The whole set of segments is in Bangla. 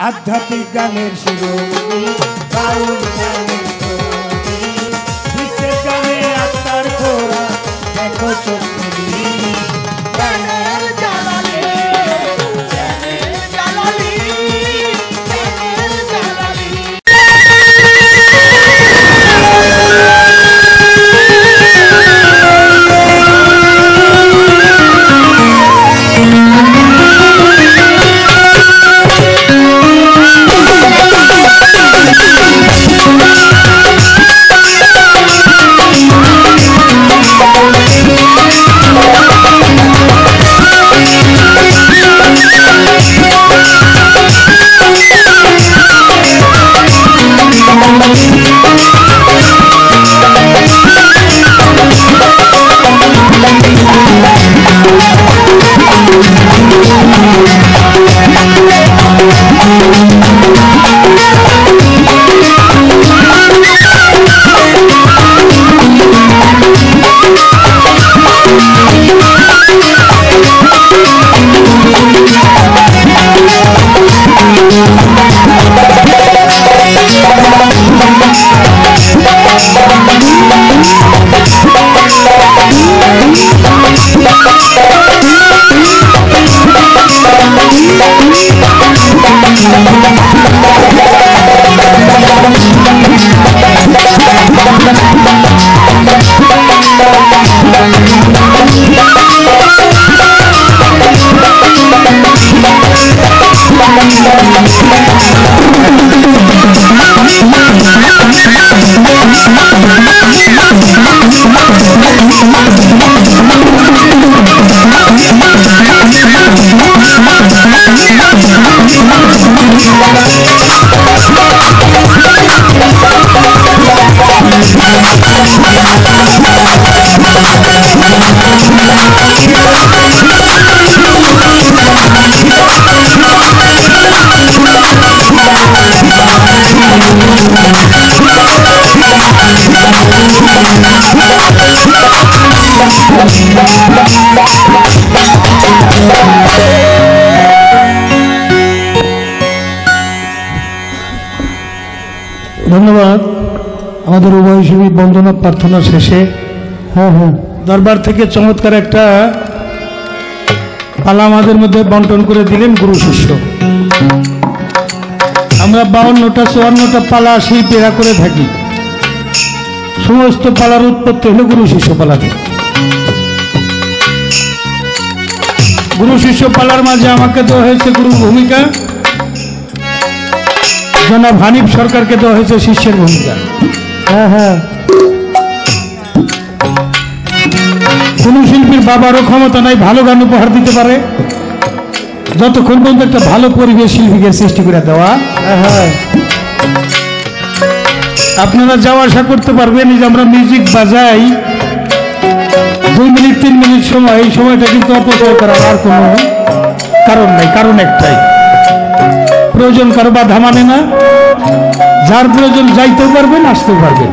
আধ্যাত্মিক গানের শিরোমণি বাউল গানের শিরোমণি বিশ্বের গানে আত্মার খোরা দেখো চোখমণি জ্ঞানের জ্বালালি জ্ঞানের জ্বালালি জ্ঞানের জ্বালালি ধন্যবাদ আমাদের উভয়সী বন্দনা প্রার্থনা শেষে দরবার থেকে চমৎকার একটা পালা আমাদের মধ্যে বন্টন করে দিলেন গুরু শিষ্য। আমরা 52টা 54টা পালা শিল্পীরা করে থাকি, সমস্ত পালার উৎপত্তি হলো গুরু শিষ্য পালাতে। গুরু শিষ্য পালার মাঝে আমাকে দেওয়া হয়েছে গুরুর ভূমিকা, জনাব হানিফ সরকারকে দেওয়া হয়েছে শিষ্যের ভূমিকা। কোন শিল্পীর বাবারও ক্ষমতা নাই ভালো গান উপহার দিতে পারে, যতক্ষণ পর্যন্ত একটা ভালো পরিবেশ শিল্পীকে সৃষ্টি করে দেওয়া। আপনারা যাওয়া আসা করতে পারবেন যে আমরা মিউজিক বাজাই 2 মিনিট 3 মিনিট সময়, এই সময়টা কিন্তু অপচয় করার আর কোনো কারণ নাই। কারণ একটাই, প্রয়োজন কারো বাধা মানে না, যার প্রয়োজন যাইতেও পারবেন আসতেও পারবেন।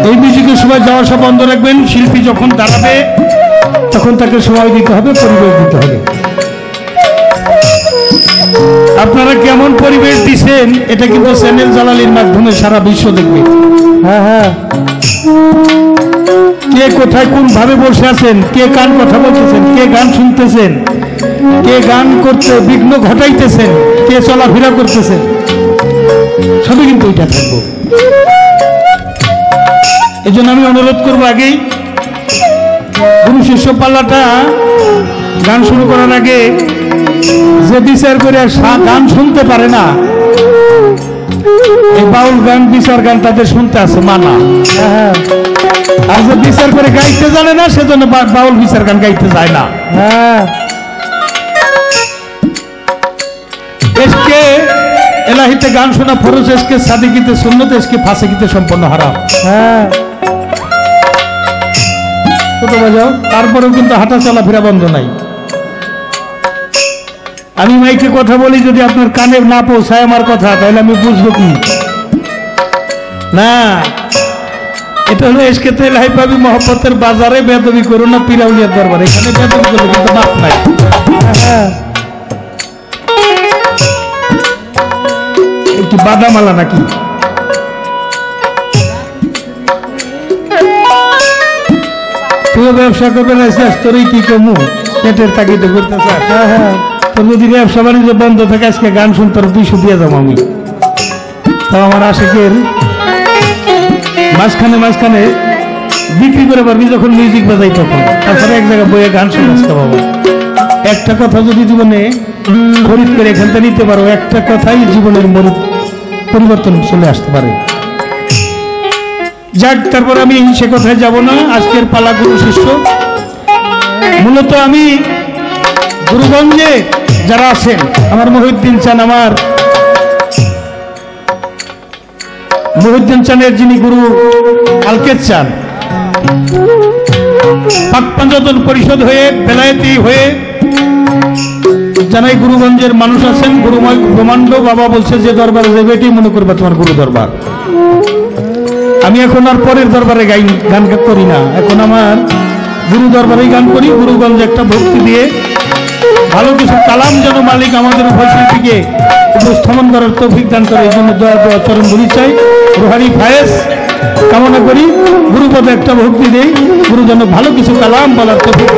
এই মিউজিকের সময় যাওয়া আসা বন্ধ রাখবেন। শিল্পী যখন দাঁড়াবে তখন তাকে সময় দিতে হবে, পরিবেশ দিতে হবে। আপনারা কেমন পরিবেশ দিচ্ছেন এটা কিন্তু চ্যানেল জালালির মাধ্যমে সারা বিশ্ব দেখবে। কে কোথায় কোন ভাবে বসে আছেন, কে গান কথা বলতেছেন, কে গান শুনতেছেন, কে গান করতে বিঘ্ন ঘটাইতেছেন, কে চলাফেরা করতেছেন, সবই কিন্তু এটা থাকবো। এই জন্য আমি অনুরোধ করবো, আগেই গুরু শিষ্য পাল্লাটা গান শুরু করার আগে যে বিচার করে গান শুনতে পারে না, এই বাউল গান বিচার গান তাদের শুনতে আছে মানা। আর যে বিচার করে গাইতে জানে না সেজন্য বাউল বিচার গান গাইতে যায় না। এসকে এলাহিতে গান শোনা ফরজ, এসকে সাদিকিতে সুন্নত, এসকে ফাসিকিতে সম্পন্ন হারাম। কত বাজাও, তারপরেও কিন্তু হাঁটা চলাফেরা বন্ধ নাই। আমি মাইকে কথা বলি, যদি আপনার কানে না পৌঁছায় আমার কথা, তাহলে আমি বুঝবো কি না। এটা হলো এসকে তেলাই পাবি মহব্বতের বাজারে, বেদবি করো না পিরাউলিয়ার দরবারে। এখানে বেদবি করলে কিন্তু মাপ নাই। বাদামালা নাকি? তুইও ব্যবসা করবে না, তোরই কি কমু পেটের তাগিদে করতে চাস? তোর যদি ব্যবসা বাণিজ্য বন্ধ থাকে আজকে গান শুনতে 200 দিয়ে যাবো আমি। তো আমার আশিকের মাঝখানে মাঝখানে বিক্রি করে পারবি যখন মিউজিক বাজাই তখন, তারপরে এক জায়গায় বইয়ে গান শুনে আসতে পাবো। একটা কথা যদি জীবনে খরিদ করে এখান থেকে নিতে পারো, একটা কথাই জীবনের পরিবর্তন চলে আসতে পারে। যাক, তারপর আমি সে কথায় যাব না। আজকের পালা গুরু শিষ্য। মূলত আমি গুরুগঞ্জে যারা আছেন, আমার মহিউদ্দিন চান, আমার মহিউদ্দিন চানের যিনি গুরু আলকেদ চান, পাক পাঞ্জাতন পরিষদ হয়ে বেলায়েতি হয়ে জানাই গুরুগঞ্জের মানুষ আছেন। গুরুময় ব্রহ্মাণ্ড বাবা বলছে যে দরবারে যাবে এটাই মনে করবে তোমার গুরু দরবার। আমি এখন আর পরের দরবারে গান করি না, এখন আমার গুরু দরবারেই গান করি। গুরুগঞ্জে একটা ভক্তি দিয়ে ভালো কিছু কালাম যেন মালিক আমাদের উপস্থিতিকে উপস্থাপন করার তৌফিক দান করে, এই জন্য দয়া দয়া চরণ ধরি চাই, রুহানি ফায়েজ কামনা করি। গুরুপদে একটা ভক্তি দেই, গুরু যেন ভালো কিছু কালাম বলার তৌফিক।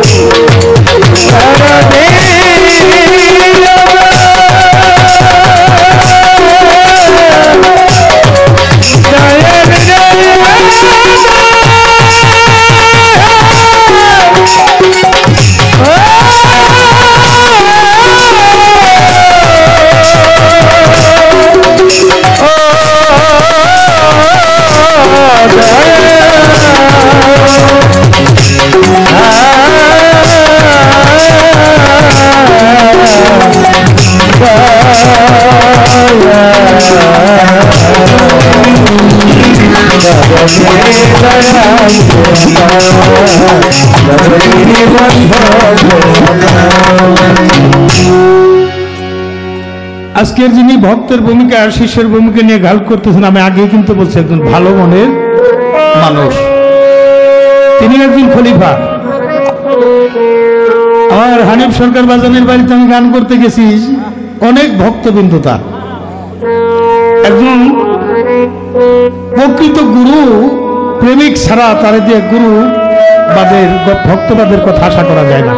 আজকের যিনি ভক্তের ভূমিকা আর শিষ্যের ভূমিকা নিয়ে গাল করতেছেন, আমি আগে কিন্তু বলছি একজন ভালো মনের মানুষ, তিনি একজন খলিফা। আমার হানিফ সরকার বাজানের বাড়িতে আমি গান করতে গেছি, অনেক ভক্তবৃন্দ তার। একজন প্রকৃত গুরু প্রেমিক ছাড়া তার দিয়ে গুরু বাদের ভক্তবাদের কথা আশা করা যায় না।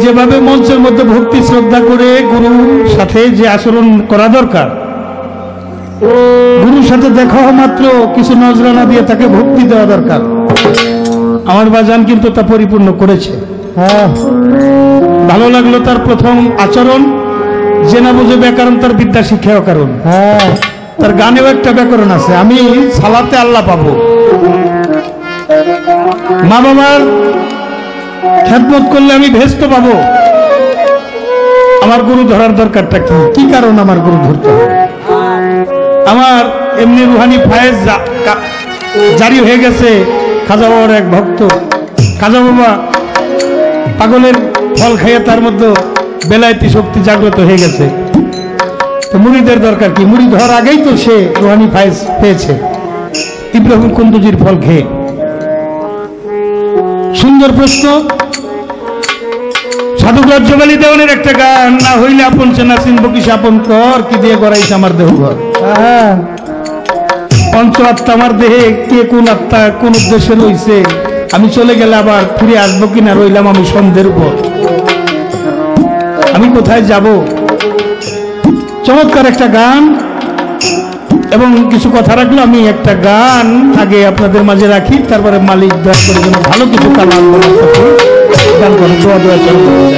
যেভাবে মঞ্চের মধ্যে ভক্তি শ্রদ্ধা করে গুরুর সাথে যে আচরণ করা দরকার, গুরুর সাথে দেখা মাত্র কিছু নজরানা দিয়ে তাকে ভক্তি দেওয়া দরকার, আমার বাজান কিন্তু তা পরিপূর্ণ করেছে। ভালো লাগলো তার প্রথম আচরণ, যে না বুঝে ব্যাকরণ তার বিদ্যা শিক্ষাও কারণ। তার গানেও একটা ব্যাকরণ আছে, আমি সালাতে আল্লাহ পাবো। মা বাবার খেদমত করলে আমি ভেস্ত পাবো। আমার গুরু ধরার দরকারটা কি? কি কারণ আমার গুরু ধরতে হবে? আমার এমনি রুহানি ফায়েজ জারি হয়ে গেছে। খাজা বাবার এক ভক্ত, খাজা বাবা পাগলের ফল খাইয়ে তার মধ্যে বেলায়েতি শক্তি জাগ্রত হয়ে গেছে। তো মুড়িদের দরকার কি? মুড়ি ধরার আগেই তো সে রুহানি ফায়েজ পেয়েছে ইব্রাহিম কুন্দুজির ফল খেয়ে। সুন্দর প্রশ্ন। সাধুঘর জবালি দেওয়ানের একটা গান, না হইলে আপন চেনা চিনবো কি আপন কর, কি দিয়ে গড়াইছে আমার দেহ ঘর। পঞ্চ আত্মা আমার দেহে, কে কোন আত্মা কোন উদ্দেশ্যে রয়েছে, আমি চলে গেলে আবার ফিরে আসবো কিনা, রইলাম আমি সন্ধ্যের উপর, আমি কোথায় যাব? চমৎকার একটা গান এবং কিছু কথা রাখলো। আমি একটা গান আগে আপনাদের মাঝে রাখি, তারপরে মালিক দয়া করে যেন ভালো কিছু কালাম গান করে দোয়া দোয়া চলে যায়।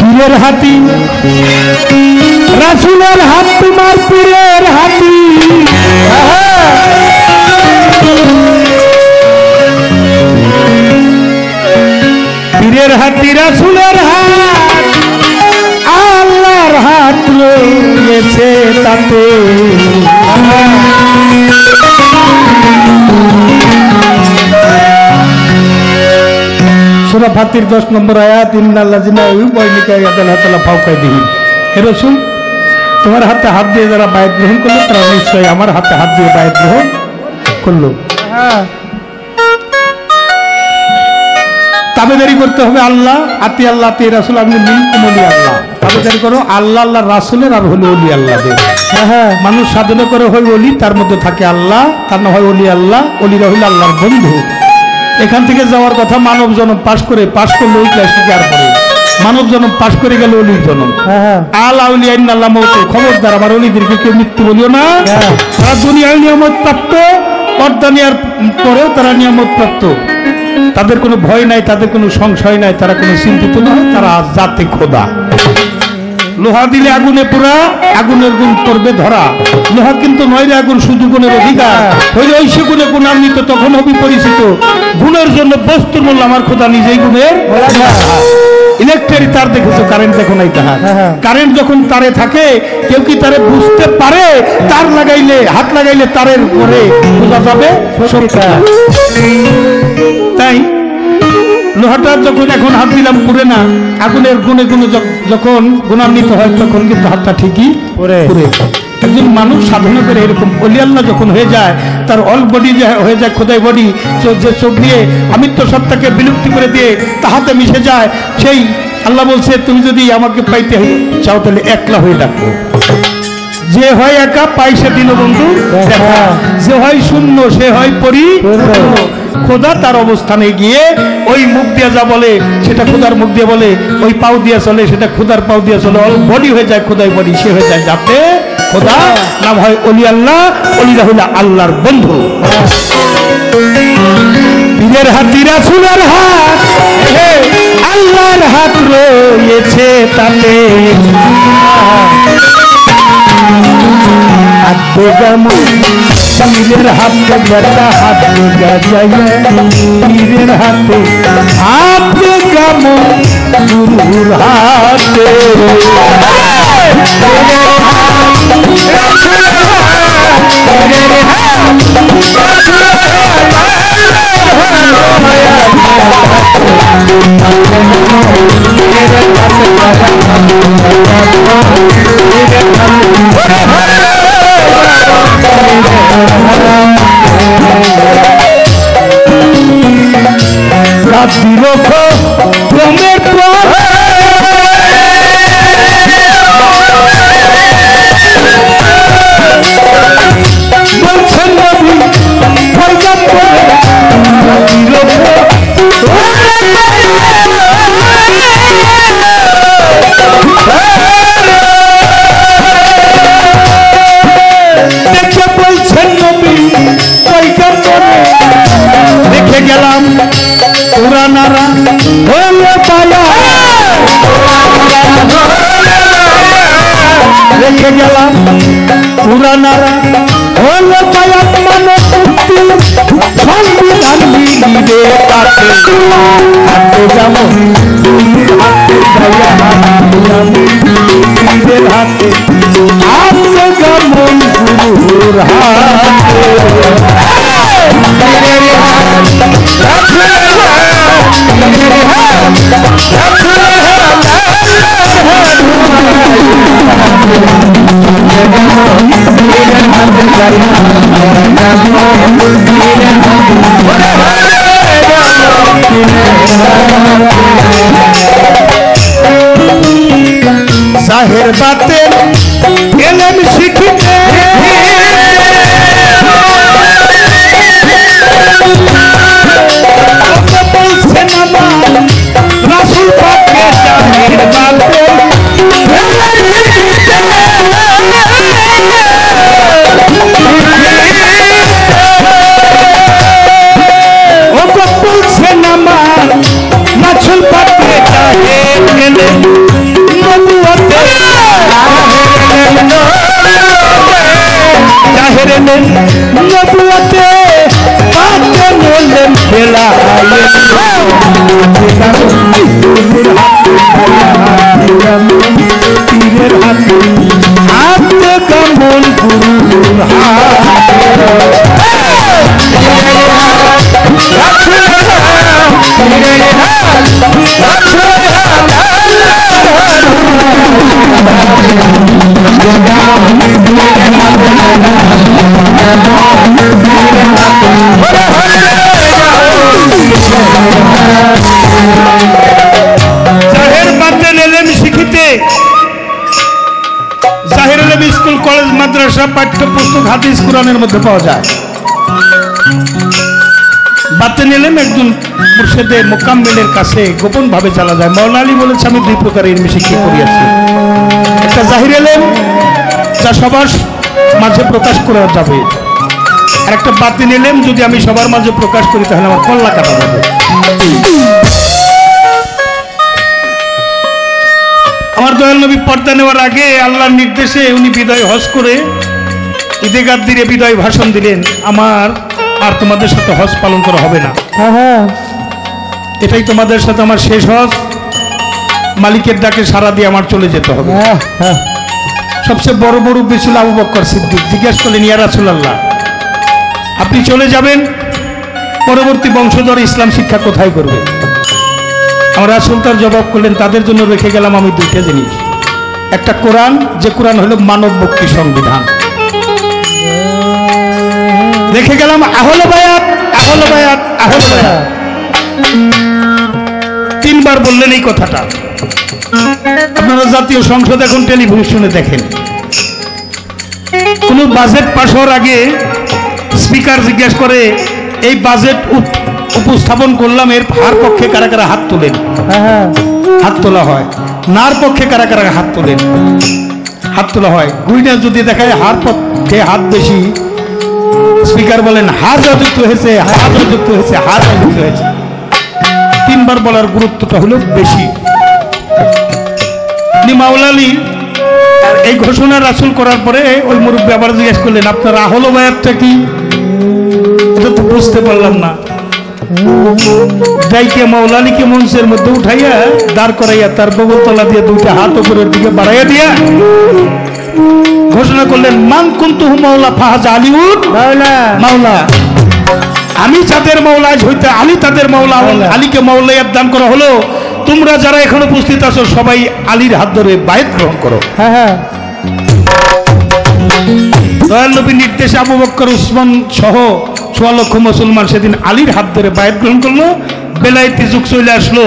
পীরের হাতি রাসূলের হাত, তোমার পীরের হাতি, পীরের হাতি রাসূলের হাত, আল্লাহর হাত রয়েছে তাতে। সূরা ফাতির 10 নম্বর আয়াত, ইন্নাল্লাযিনা ইউবাইয়ুনাকা ইয়াদাল্লাহু ফাওকাইদিহিম। হে রাসূল, তোমার হাতে হাত দিয়ে যারা বায়াত গ্রহণ করলো, তারা নিশ্চয়ই আমার হাতে হাত দিয়ে বায়াত গ্রহণ করলো। তাবেদারি করতে হবে আল্লাহ, আতি আল্লাহ আতি রাসূল, আপনি মিনকুম ওলি আল্লাহ। তাবেদারি করো আল্লাহ, আল্লাহ রাসূলের, আর হলো ওলি আল্লাহদের। মানুষ সাধনা করে হয় ওলি, তার মধ্যে থাকে আল্লাহ, তার না হয় ওলি আল্লাহ। ওলিরা হইল আল্লাহর বন্ধু। এখান থেকে যাওয়ার কথা মানব জন্ম পাশ করলে ওই ক্লাস থেকে আর পরে মানব জন্ম পাশ করে গেল অলির জন্ম। আল্লাহ আউলিয়াইন আল্লাহ মৌতে, খবরদার আমার অলিদেরকে কেউ মৃত্যু বলিও না। তারা দুনিয়ায় নিয়ামত প্রাপ্ত, পর্দানিয়ার পরেও তারা নিয়ামত প্রাপ্ত। তাদের কোনো ভয় নাই, তাদের কোনো সংশয় নাই, তারা কোনো চিন্তিত নয়, তারা জাতে খোদা। লোহা দিলে আগুনে পুরা, আগুনের গুণ করবে ধরা। লোহা কিন্তু নয় রে আগুন, শুধু গুণের অধিকার। হইলে ওই সে গুণে গুণান্বিত, তখন হবি পরিচিত। গুণের জন্য বস্তুর মূল্য আমার খোদা নিজেই গুণের। ইলেকট্রিক তার দেখেছো, কারেন্ট দেখো নাই তাহার। কারেন্ট যখন তারে থাকে, কেউ কি তারে বুঝতে পারে? তার লাগাইলে, হাত লাগাইলে তারের পরে বোঝা যাবে সত্যি। তাই লোহাটা যখন এখন হাত দিলাম পুড়ে না, আগুনের গুণে গুণে যখন গুণান্বিত হয় তখন কিন্তু হাতটা ঠিকই পুড়ে। একজন মানুষ সাধনা করে এরকম অলি আল্লাহ যখন হয়ে যায়, তার অল বডি হয়ে যায় খোদাই বডি, যে চোখ দিয়ে আমিত্ব সত্তাকে বিলুপ্তি করে দিয়ে তাহাতে মিশে যায়। সেই আল্লাহ বলছে, তুমি যদি আমাকে পাইতে চাও তাহলে একলা হয়ে ডাকো। যে হয় একা পাই সে দীনবন্ধু দেখা, যে হয় শূন্য সে হয় পরিপূর্ণ। খোদা তার অবস্থানে গিয়ে ওই মুখ দিয়ে যা বলে সেটা খোদার মুখ দিয়ে বলে, ওই পাও দিয়ে চলে সেটা খোদার পাও দিয়ে চলে। অল বডি হয়ে যায় খোদাই বডি, সে হয়ে যায় যাতে খোদা। নাম হয় অলি আল্লাহ, অলিরা হইল আল্লাহর বন্ধু। পীরের হাত রাসূলের হাত, আল্লাহর হাত রয়েছে তাতে। পীরের হাতে বেটা হাত যায়, পীরের হাতে হাত গাম গুরুর হাতে। ক্রমের পর বলছেন নবী দেখে বলছেন নবী রেখে গেলাম পুরানারা হলে পায়া, রেখে গেলাম পুরানারা হলে পায়া। মানব মুক্তি সংবিধান মিলিবে তাতে, হাতে যেমন হাতে গায়া পীরের হাতে, হাতে যেমন গুরুর হাতে। জাহের বাতে এলেম শিখিতে, বলছেন আমার রাসূল পাককে জাহের বাতে বলছেন আমার রাসূল পাককে জাহের এলেম নবুয়তে, জাহের এলেম নবুয়তে পাকে বললেন খেলা। পীরের হাতে হাতে কেমন গুরুর হাত। জাহের বাদে এলেম শিখিতে জাহের এলেম স্কুল কলেজ মাদ্রাসা পাঠ্যপুস্তক হাদিস কোরআনের মধ্যে পাওয়া যায়। বাতেন এলেম একজন মুর্শিদে মোকাম্মেলের কাছে গোপন ভাবে চালা যায়। মাওলানা আলী বলেছে আমি দুই প্রকার ইলম শিক্ষা করিয়াছি, একটা জাহির এলেম যা সবার মাঝে প্রকাশ করা যাবে, আর একটা বাতিন এলেম যদি আমি সবার মাঝে প্রকাশ করি তাহলে আমার কল্লা কাটা যাবে। আমার দয়াল নবী পর্দা নেওয়ার আগে আল্লাহর নির্দেশে উনি বিদায় হজ করে ঈদে গাদ্দিরে বিদায় ভাষণ দিলেন, আমার আর তোমাদের সাথে হজ পালন করা হবে না, এটাই তোমাদের সাথে আমার শেষ হজ, মালিকের ডাকে সাড়া দিয়ে আমার চলে যেতে হবে। সবচেয়ে বড় মুরব্বী ছিল আবু বকর সিদ্দিক। জিজ্ঞেস করলেন ইয়া রাসূলুল্লাহ, আপনি চলে যাবেন, পরবর্তী বংশধর ইসলাম শিক্ষা কোথায় করবে? আমার রাসূল তার জবাব করলেন, তাদের জন্য রেখে গেলাম আমি দুইটা জিনিস, একটা কোরআন, যে কোরআন হলো মানব মুক্তি সংবিধান, রেখে গেলাম আহলে বায়াত, আহলে বায়াত, আহলে বায়াত। তিনবার বললেন এই কথাটা। আপনারা জাতীয় সংসদ এখন টেলিভিশনে দেখেন, কোন বাজেট পাশ হওয়ার আগে স্পিকার জিজ্ঞেস করে এই বাজেট উপস্থাপন করলাম, এর হার পক্ষে কারা কারা হাত তোলেন? হাত তোলা হয়। নার পক্ষে কারা কারা হাত তোলেন? হাত তোলা হয়। গুইনা যদি দেখায় হার পক্ষে হাত বেশি, স্পিকার বলেন হাজার যুক্ত হয়েছে, হাজার যুক্ত হয়েছে, হাজার যুক্ত হয়েছে। তিনবার বলার গুরুত্বটা হলো বেশি। মাওলানা আলী এই ঘোষণা রাসূল করার পরে ওই মুরব্বী আবার জিজ্ঞেস করলেন, আপনার আহলে বায়াতটা কি? এটা তো বুঝতে পারলাম না। ডাইকে মাওলানা আলীকে মঞ্চের মধ্যে উঠাইয়া দাঁড় করাইয়া তার বগলতলা দিয়ে দুইটা হাত উপরের দিকে বাড়াইয়া দিয়া ঘোষণা করলেন, মান কুনতুহু মাওলা ফাহাজ আলিউন মাওলা, আমি যাদের মাওলা হইতে আলী তাদের মাওলা, আলীকে মাওলায়াত দান করা হলো। তোমরা যারা এখন উপস্থিত আছো সবাই আলীর হাত ধরে বায়াত গ্রহণ করো। দয়াল নবীর নির্দেশে আবু বকর উসমান সহ 6 লক্ষ মুসলমান সেদিন আলীর হাত ধরে বায়াত গ্রহণ করলো। বেলায়েতি যুগ চলে আসলো,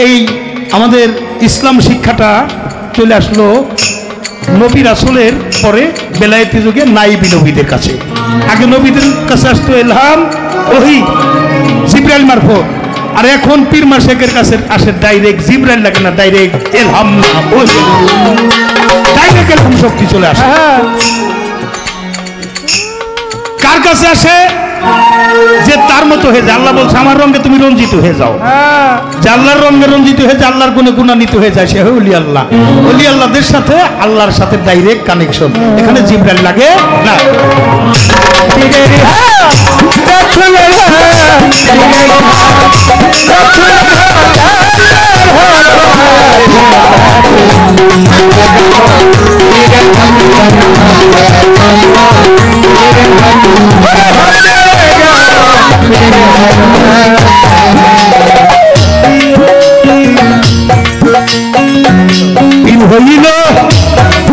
এই আমাদের ইসলাম শিক্ষাটা চলে আসলো নবী রাসূলের পরে বেলায়েতি যুগে নাইবি নবীদের কাছে। আগে নবীদের কাছে আসতো ইলহাম ওহী জিবরাইল মারফত, আর এখন পীর মাশায়েখের কাছে আসে ডাইরেক্ট, জিবরাইল লাগে না, ডাইরেক্ট ইলহাম ওহী, ডাইরেক্ট ইলহাম শক্তি চলে আসে। কার কাছে আসে? যে তার মতো হয়ে যায়। আল্লাহ বলছে আমার রঙে তুমি রঞ্জিত হয়ে যাও। যে আল্লাহর রঙে রঞ্জিত হয়ে যায়, আল্লাহর গুণে গুণান্বিত হয়ে যায়, সে ওলি আল্লাহ। ওলি আল্লাহদের সাথে আল্লাহর সাথে ডাইরেক্ট কানেকশন, এখানে জিবরাইল লাগে না। হইল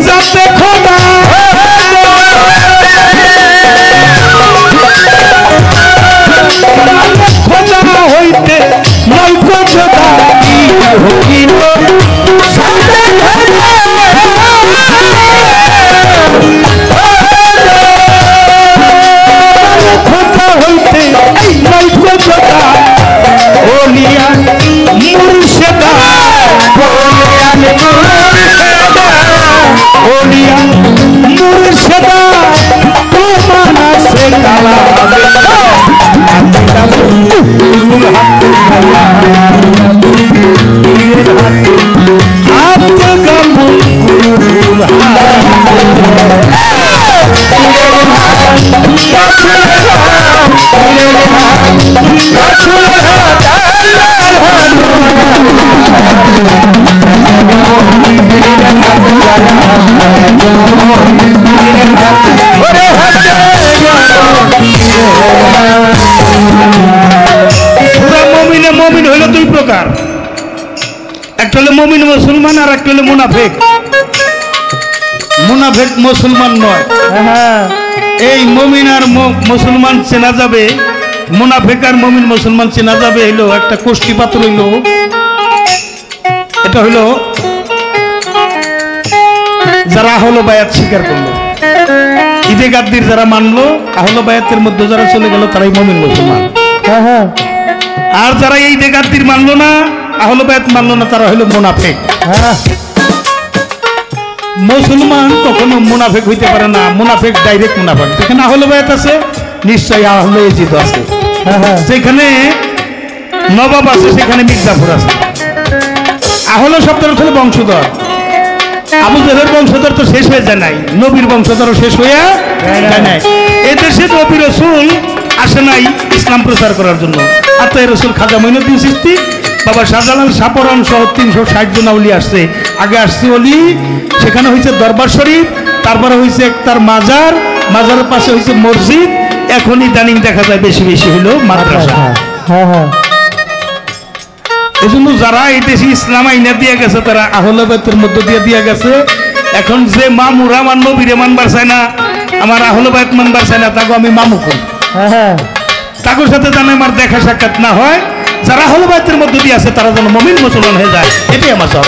যাতে খোদা খোদা হইতে নৈক খোদা হইল খোদা হইতে নৈক খোদা ওলিয়া মুর্শিদা ওলিয়া মুর্শিদা তোমানা সে কালা মুমিন হইল দুই প্রকার, একটা হলো মুমিন মুসলমান আর একটা হলো মুনাফিক। মুনাফিক মুসলমান নয়। এই মুমিন আর মুসলমান চেনা যাবে, মুনাফিক আর মুমিন মুসলমান চেনা যাবে হইলো একটা কোষ্ঠী পাথর হইলো এটা হলো যারা আহলে বায়াত স্বীকার করলো, ঈদে গাদ্দির যারা মানলো, আহলে বায়াতের মধ্যে যারা চলে গেল তারাই মুমিন মুসলমান। হ্যাঁ হ্যাঁ আর যারা এই ঈদে গাদ্দির মানলো না, আহলে বায়াত মানলো না, তারা হলো মুনাফিক। হ্যাঁ মুসলমান কখনো মুনাফিক হইতে পারে না, মুনাফিক ডাইরেক্ট মুনাফিক। যেখানে আহলে বায়াত আছে নিশ্চয়ই আহলে ইয়াজিদ আছে, হ্যাঁ যেখানে নবাব আছে সেখানে মির্জাফর আছে। আহলে শব্দের আসলে বংশধর। আবু জাহেলের বংশধর তো শেষ হয়ে যায় নাই, নবীর বংশধরও শেষ হয়ে যায় নাই। এদেশে নবী রসুল আসে নাই ইসলাম প্রচার করার জন্য। আত্মাই রসুল খাজা মঈনুদ্দিন চিশতি, বাবা শাহজালাল সাপরন সহ 360 জন আউলি আসছে। আগে আসছে অলি, সেখানে হয়েছে দরবার শরীফ, তারপরে হয়েছে তার মাজার, মাজারের পাশে হয়েছে মসজিদ, এখন ইদানিং দেখা যায় বেশি বেশি হলো মাদ্রাসা। হ্যাঁ হ্যাঁ এই জন্য যারা এই দেশে ইসলাম আইনা দিয়ে গেছে তারা আহলে বায়াতের মধ্য দিয়ে গেছে। এখন যে মামুরা আমার নবীরে মানবার চায় না, আমার আহলে বায়াত মানবার চায় না, তাকে আমি মামু করি। হ্যাঁ তাদের সাথে যেন আমার দেখা সাক্ষাৎ না হয়, যারা আহলে বায়াতের মধ্য দিয়ে আছে তারা যেন মুমিন মুসলমান হয়ে যায়, এটাই আমার চাওয়া।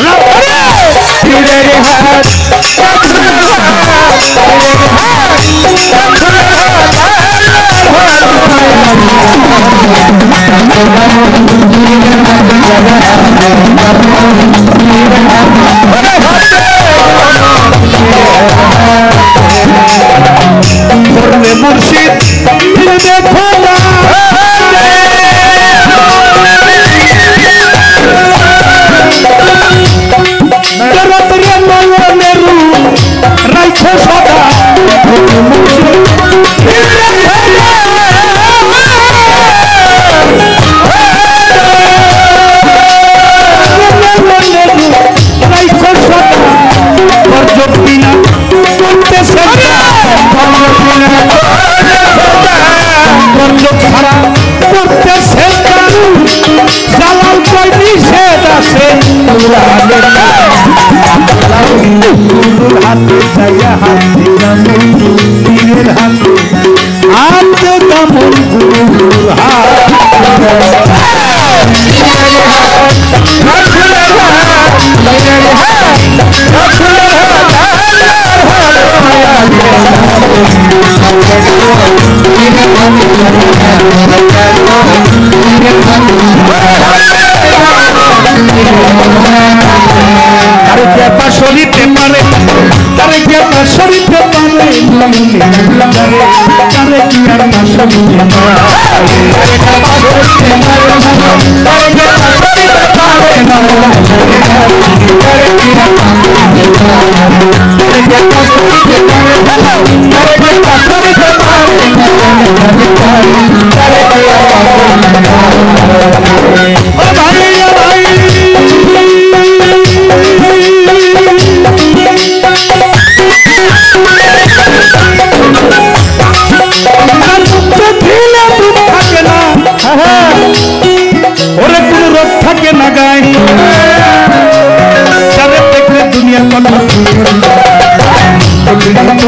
মুর্শিদ দেখো না রাইছো সদা হাতে চাইয়া হাতে পীরের হাতে হাতে দামন গুরুর তারে কি আপনার শরীরে পারে, তারে কি আপনার শরীরে পারে, তারে কি আপনার শরীরে ওরে কোন রোগ থাকে না গায়, যাদের দেখলে দুনিয়ার কথা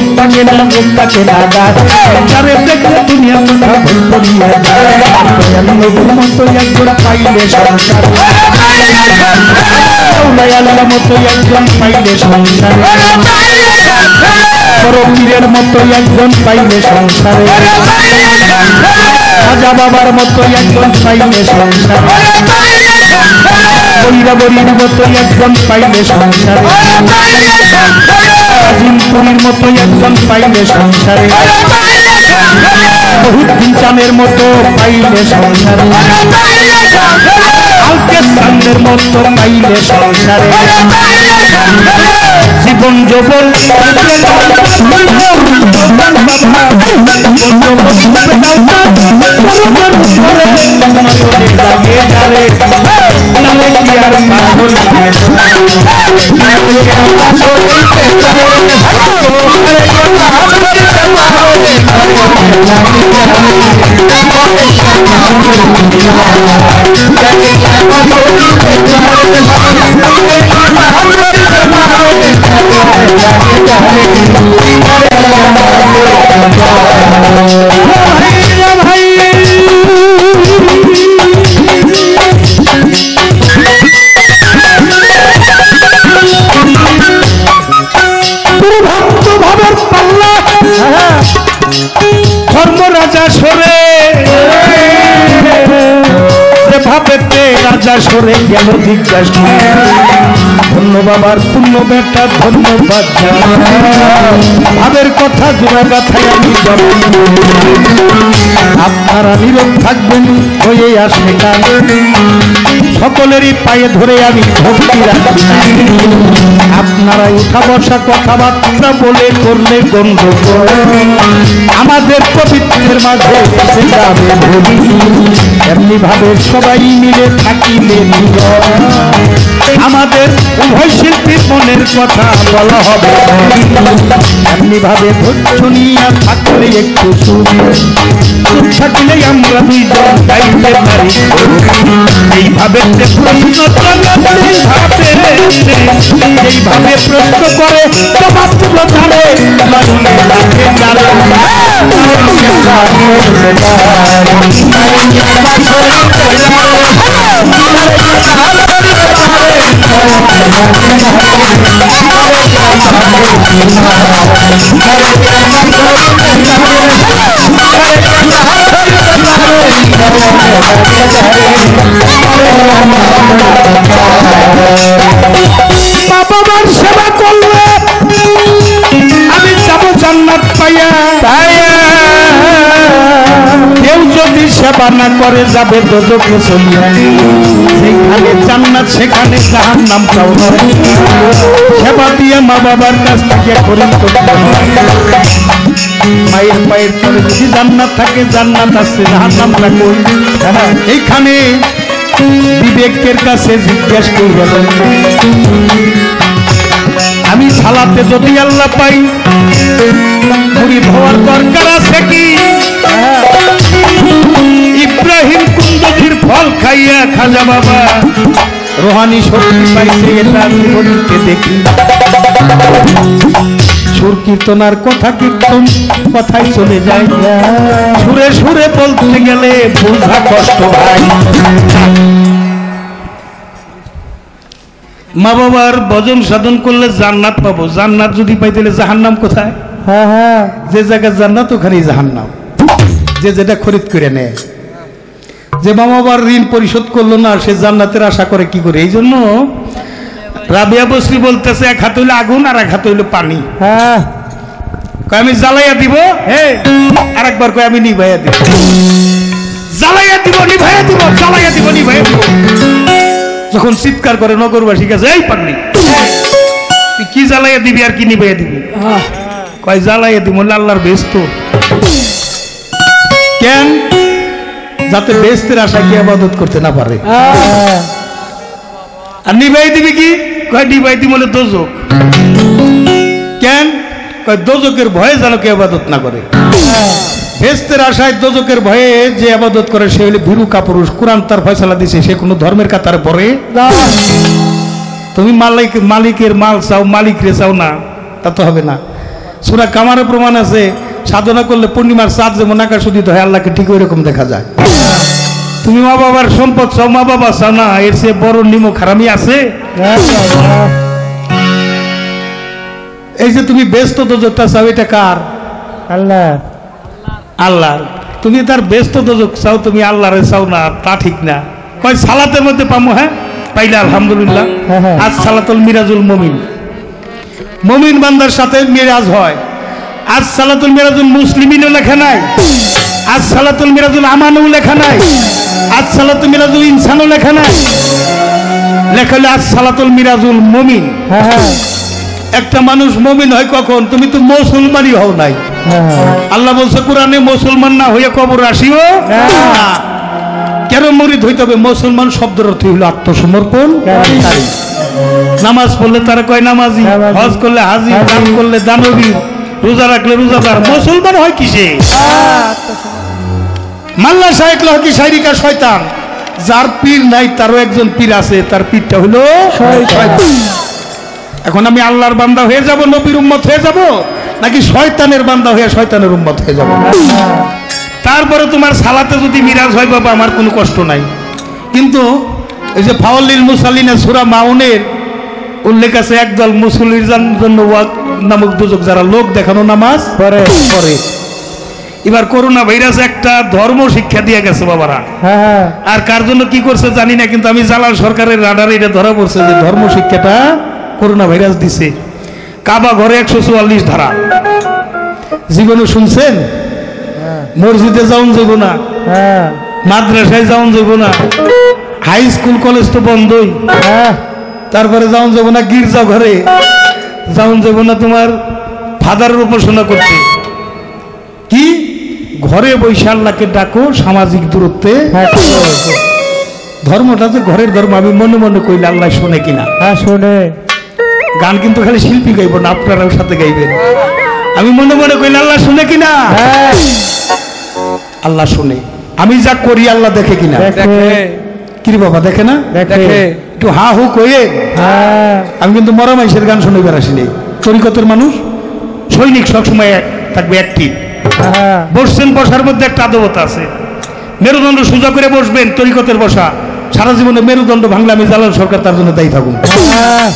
থাকে না, রোগ থাকে না গায়, যাদের দেখলে দুনিয়ার কথা ভুল করিয়া যায়। মতো একজন পাইলে সংসার, আল্লাহ মতো একজন পাইলে সংসার, পীরের মতো একজন পাইলে সংসারে, রাজা বাবার মতো একজন পাইলে সংসারে, বৈরাবরীর মতো একজন পাইলে সংসারে, আজিমপুরীর মতো একজন পাইলে সংসারে, বহুদ্দিন চানের মতো পাইলে সংসারে, আলকেস্তানের মতো পাইলে সংসারে, জীবন যৌবন ভাই রাজা সরে ভাবেতে রাজা সরে গেল জিজ্ঞাসা ধন্য বাবার পূর্ণ বেটা ধন্যবাদ ভাবের কথা জোড়া গাথায় আমি যাব আপনারা নীরব থাকবেন হয়ে আসে গান সকলেরই পায়ে ধরে আমি ভক্তি রাখি আপনারা উঠা বসা কথাবার্তা বলে করলে গন্ডগোল আমাদের পবিত্রের মাঝে এসে যাবে ভুলি এমনি ভাবে সবাই মিলে থাকিলে আমাদের উভয় শিল্পীর মনের কথা বলা হবে এমনি ভাবে ধৈর্য নিয়ে থাকলে একটু চুপ থাকিলেই আমরা দুইজন গাইতে পারি এইভাবে এইভাবে প্রশ্ন করে বাবার সেবা করলে আমি যাব জান্নাত পাইয়া কেউ যদি সেবা না করে যাবে দোজখে চলিয়া যেখানে জান্নাত সেখানে জাহান্নাম পাও সেবা দিয়ে মা বাবার কাছ থেকে খরিদ করতে মায়ের পায়ের তলে যদি জান্নাত থাকে জান্নাত আছে জাহান্নামটা কই এইখানে বিবেকের কাছে জিজ্ঞেস করবেন আমি সালাতে যদি আল্লাহ পাই মুরিদ হওয়ার দরকার আছে কি ইব্রাহিম কুন্দজির ফল খাইয়া খাজা বাবা রোহানি শক্তি পাইছে এটা জীবনকে দেখি সুর কীর্তনার কথা কীর্তন কথাই চলে যায় সুরে সুরে বলতে গেলে বোঝা কষ্ট হয় মা বাবার ভজন সাধন করলে জান্নাত পাবো জান্নাত যদি পাইতে জাহান্নাম কোথায় যে জায়গায় জান্নাত ওখানেই জাহান্নাম যে যেটা খরিদ করে নেয় যে মা বাবার ঋণ পরিশোধ করলো না সে জান্নাতের আশা করে কি করে এই জন্য রাবিয়া বসরি বলতেছে এক হাত হইলো আগুন আর এক হাত হইলো পানি আমি জ্বালাইয়া দিব হ্যাঁ আর একবার কয় আমি নিভাইয়া দিব জ্বালাইয়া দিব নিভাইয়া দিব জ্বালাইয়া দিব নিভাইয়া দিব যখন চিৎকার করে নগরবাসী কাছে এই পাগলি তুই কি জ্বালাইয়া দিবি আর কি নিভাইয়া দিবি কয় জ্বালাইয়া দিব আল্লাহর বেস্ত কেন যাতে বেস্তের আশা কি ইবাদত করতে না পারে আর নিভাই দিবি কি কয় নিভাই দিব বলে দোজক কেন কয় দোজকের ভয়ে যেন কে ইবাদত না করে বেস্তের আশায় দোজকের ভয়ে যে ইবাদত করে সে হলে ভীরু কাপুরুষ কোরআন তার ফয়সালা দিছে সে কোনো ধর্মের কাতারে পড়ে তুমি মালিকের মাল চাও মালিক রে চাও না তা তো হবে না সূরা কামারে প্রমাণ আছে সাধনা করলে পূর্ণিমার চাঁদ যেমন আকাশ উদিত হয় আল্লাহকে ঠিক ওই রকম দেখা যায় তুমি মা বাবার সম্পদ চাও মা বাবা চাও না এর চেয়ে বড় নিমক হারামি আছে এই যে তুমি ব্যস্ত দোজকটা চাও এটা কার আল্লাহ আল্লাহ তুমি তার ব্যস্ত দোজক চাও তুমি আল্লাহরে চাও না তা ঠিক না কয় সালাতের মধ্যে পামো হ্যাঁ পাইলে আলহামদুলিল্লাহ আজ সালাতুল মিরাজুল মুমিন মুমিন বান্দার সাথে মিরাজ হয় আজ সালাতুল মিরাজুল মুসলিমিনও লেখা নাই আজ সালাতুল মিরাজুল আমানও লেখা নাই আজ সালাতুল মিরাজুল ইনসানও লেখা নাই লেখা হলো আজ সালাতুল মিরাজুল মুমিন একটা মানুষ মুমিন হয় কখন তুমি তো মুসলমানই হও নাই আল্লাহ বলছে কোরআনে মুসলমান না হয়ে কবর আসিও কেন মুরিদ হইতে হবে মুসলমান শব্দের অর্থ হলো আত্মসমর্পণ নামাজ পড়লে তারা কয় নামাজি হজ করলে হাজি দান করলে দানবী রোজা রাখলে রোজাদার মুসলমান হয় কিসে মাল্লা সাহেব হয় কি শারীরিকা শয়তান যার পীর নাই তারও একজন পীর আছে তার পীরটা হলো শয়তান এখন আমি আল্লাহর বান্দা হয়ে যাব নবীর উম্মত হয়ে যাব নাকি শয়তানের বান্দা হয়ে শয়তানের উম্মত হয়ে যাব তারপরে তোমার সালাতে যদি মিরাজ হয় বাবা আমার কোনো কষ্ট নাই কিন্তু এই যে ফাওয়ালিল মুসাল্লিনা সূরা মাউনের উল্লেখ আছে একদল মুসল্লির জন্য ওয়াক নামক দুজক যারা লোক দেখানো নামাজ পড়ে এবার করোনা ভাইরাস একটা ধর্ম শিক্ষা দিয়ে গেছে বাবারা। হ্যাঁ হ্যাঁ আর কার জন্য কি করছে জানি না, কিন্তু আমি জালাল সরকারের রাডারে এটা ধরা পড়ছে যে ধর্ম শিক্ষাটা করোনা ভাইরাস দিছে। কাবা ঘরে 144 ধারা, জীবনে শুনছেন? মসজিদে যাওন যাব না, হ্যাঁ মাদ্রাসায় যাওন যাব না, হাই স্কুল কলেজ তো বন্ধই, হ্যাঁ তারপরে যাওন যাব না গির্জা ঘরে, যাওন যাব না তোমার ফাদারের উপাসনা করতে। কি ঘরে বসে আল্লাহকে ডাকো সামাজিক দূরত্বে। হ্যাঁ ঠিক বলেছো। ধর্মটা যে ঘরের ধর্ম, আমি মনে মনে কইলে আল্লাহ শোনে কিনা। হ্যাঁ শোনে। গান কিন্তু খালি শিল্পী গাইব না, আপনারাও সাথে গাইবেন। আমি মনে মনে কইলে আল্লাহ শুনে কিনা। হ্যাঁ আল্লাহ শুনে। আমি যা করি আল্লাহ দেখে কিনা। দেখে। কি রে বাবা দেখে না? দেখে। একটু হা হু কয়ে। হ্যাঁ আমি কিন্তু মরা মাইশের গান শুনে বেড়াসিনি। তরিকতের মানুষ সৈনিক সবসময় থাকবে অ্যাক্টিভ। হ্যাঁ বসছেন, বসার মধ্যে একটা আদবতা আছে। মেরুদণ্ড সোজা করে বসবেন, তরিকতের বসা। সারা জীবনে মেরুদণ্ড ভাঙলে আমি জালাল সরকার তার জন্য দায়ী থাকুন। হ্যাঁ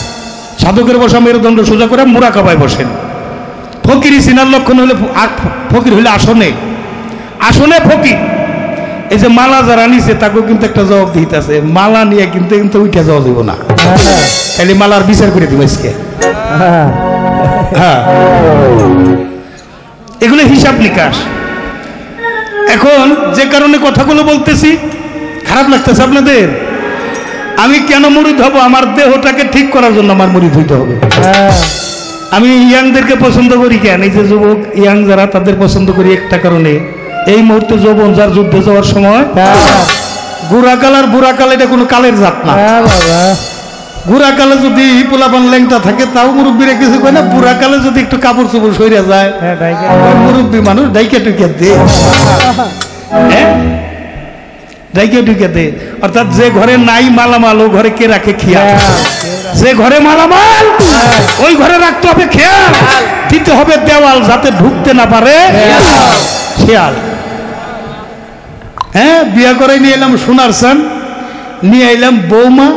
সাধকের বসা মেরুদণ্ড সোজা করে মুরাকাবায় বসেন। ফকিরি সিনার লক্ষণ হলে ফকির হইলে আসনে, আসনে ফকির। এই যে মালা যারা নিছে তাকেও কিন্তু একটা জবাব দিতে আছে। মালা নিয়ে কিন্তু কিন্তু উঠে যাওয়া যাব না, তাহলে মালার বিচার করে দিব আজকে। হ্যাঁ হ্যাঁ, এগুলো হিসাব নিকাশ। এখন যে কারণে কথাগুলো বলতেছি, খারাপ লাগতেছে আপনাদের? আমি কেন মুরিদ হব? আমার দেহটাকে ঠিক করার জন্য আমার মুরিদ হইতে হবে। হ্যাঁ আমি ইয়াংদেরকে পছন্দ করি কেন? এই যে যুবক ইয়াং যারা, তাদের পছন্দ করি একটা কারণে, এই মুহূর্তে যৌবন যার যুদ্ধে যাওয়ার সময়। বুড়াকাল আর বুড়াকাল এটা কোনো কালের জাত না। হ্যাঁ বাবা বুড়াকালে যদি পোলাপান ল্যাংটা থাকে তাও মুরব্বীরা কিছু কয় না। বুড়াকালে যদি একটু কাপড় চোপড় সইরা যায়, হ্যাঁ ডাইকে। ওই মুরব্বী মানুষ ডাইকে টুকে দে, হ্যাঁ ডাইকে টুকে দে। অর্থাৎ যে ঘরে নাই মালামাল ও ঘরে কে রাখে খেয়াল। যে ঘরে মালামাল ওই ঘরে রাখতে হবে খেয়াল, দিতে হবে দেওয়াল যাতে ঢুকতে না পারে খেয়াল। হ্যাঁ, বিয়া করে নিয়ে এলাম সোনার সান, নিয়ে এলাম বৌমা,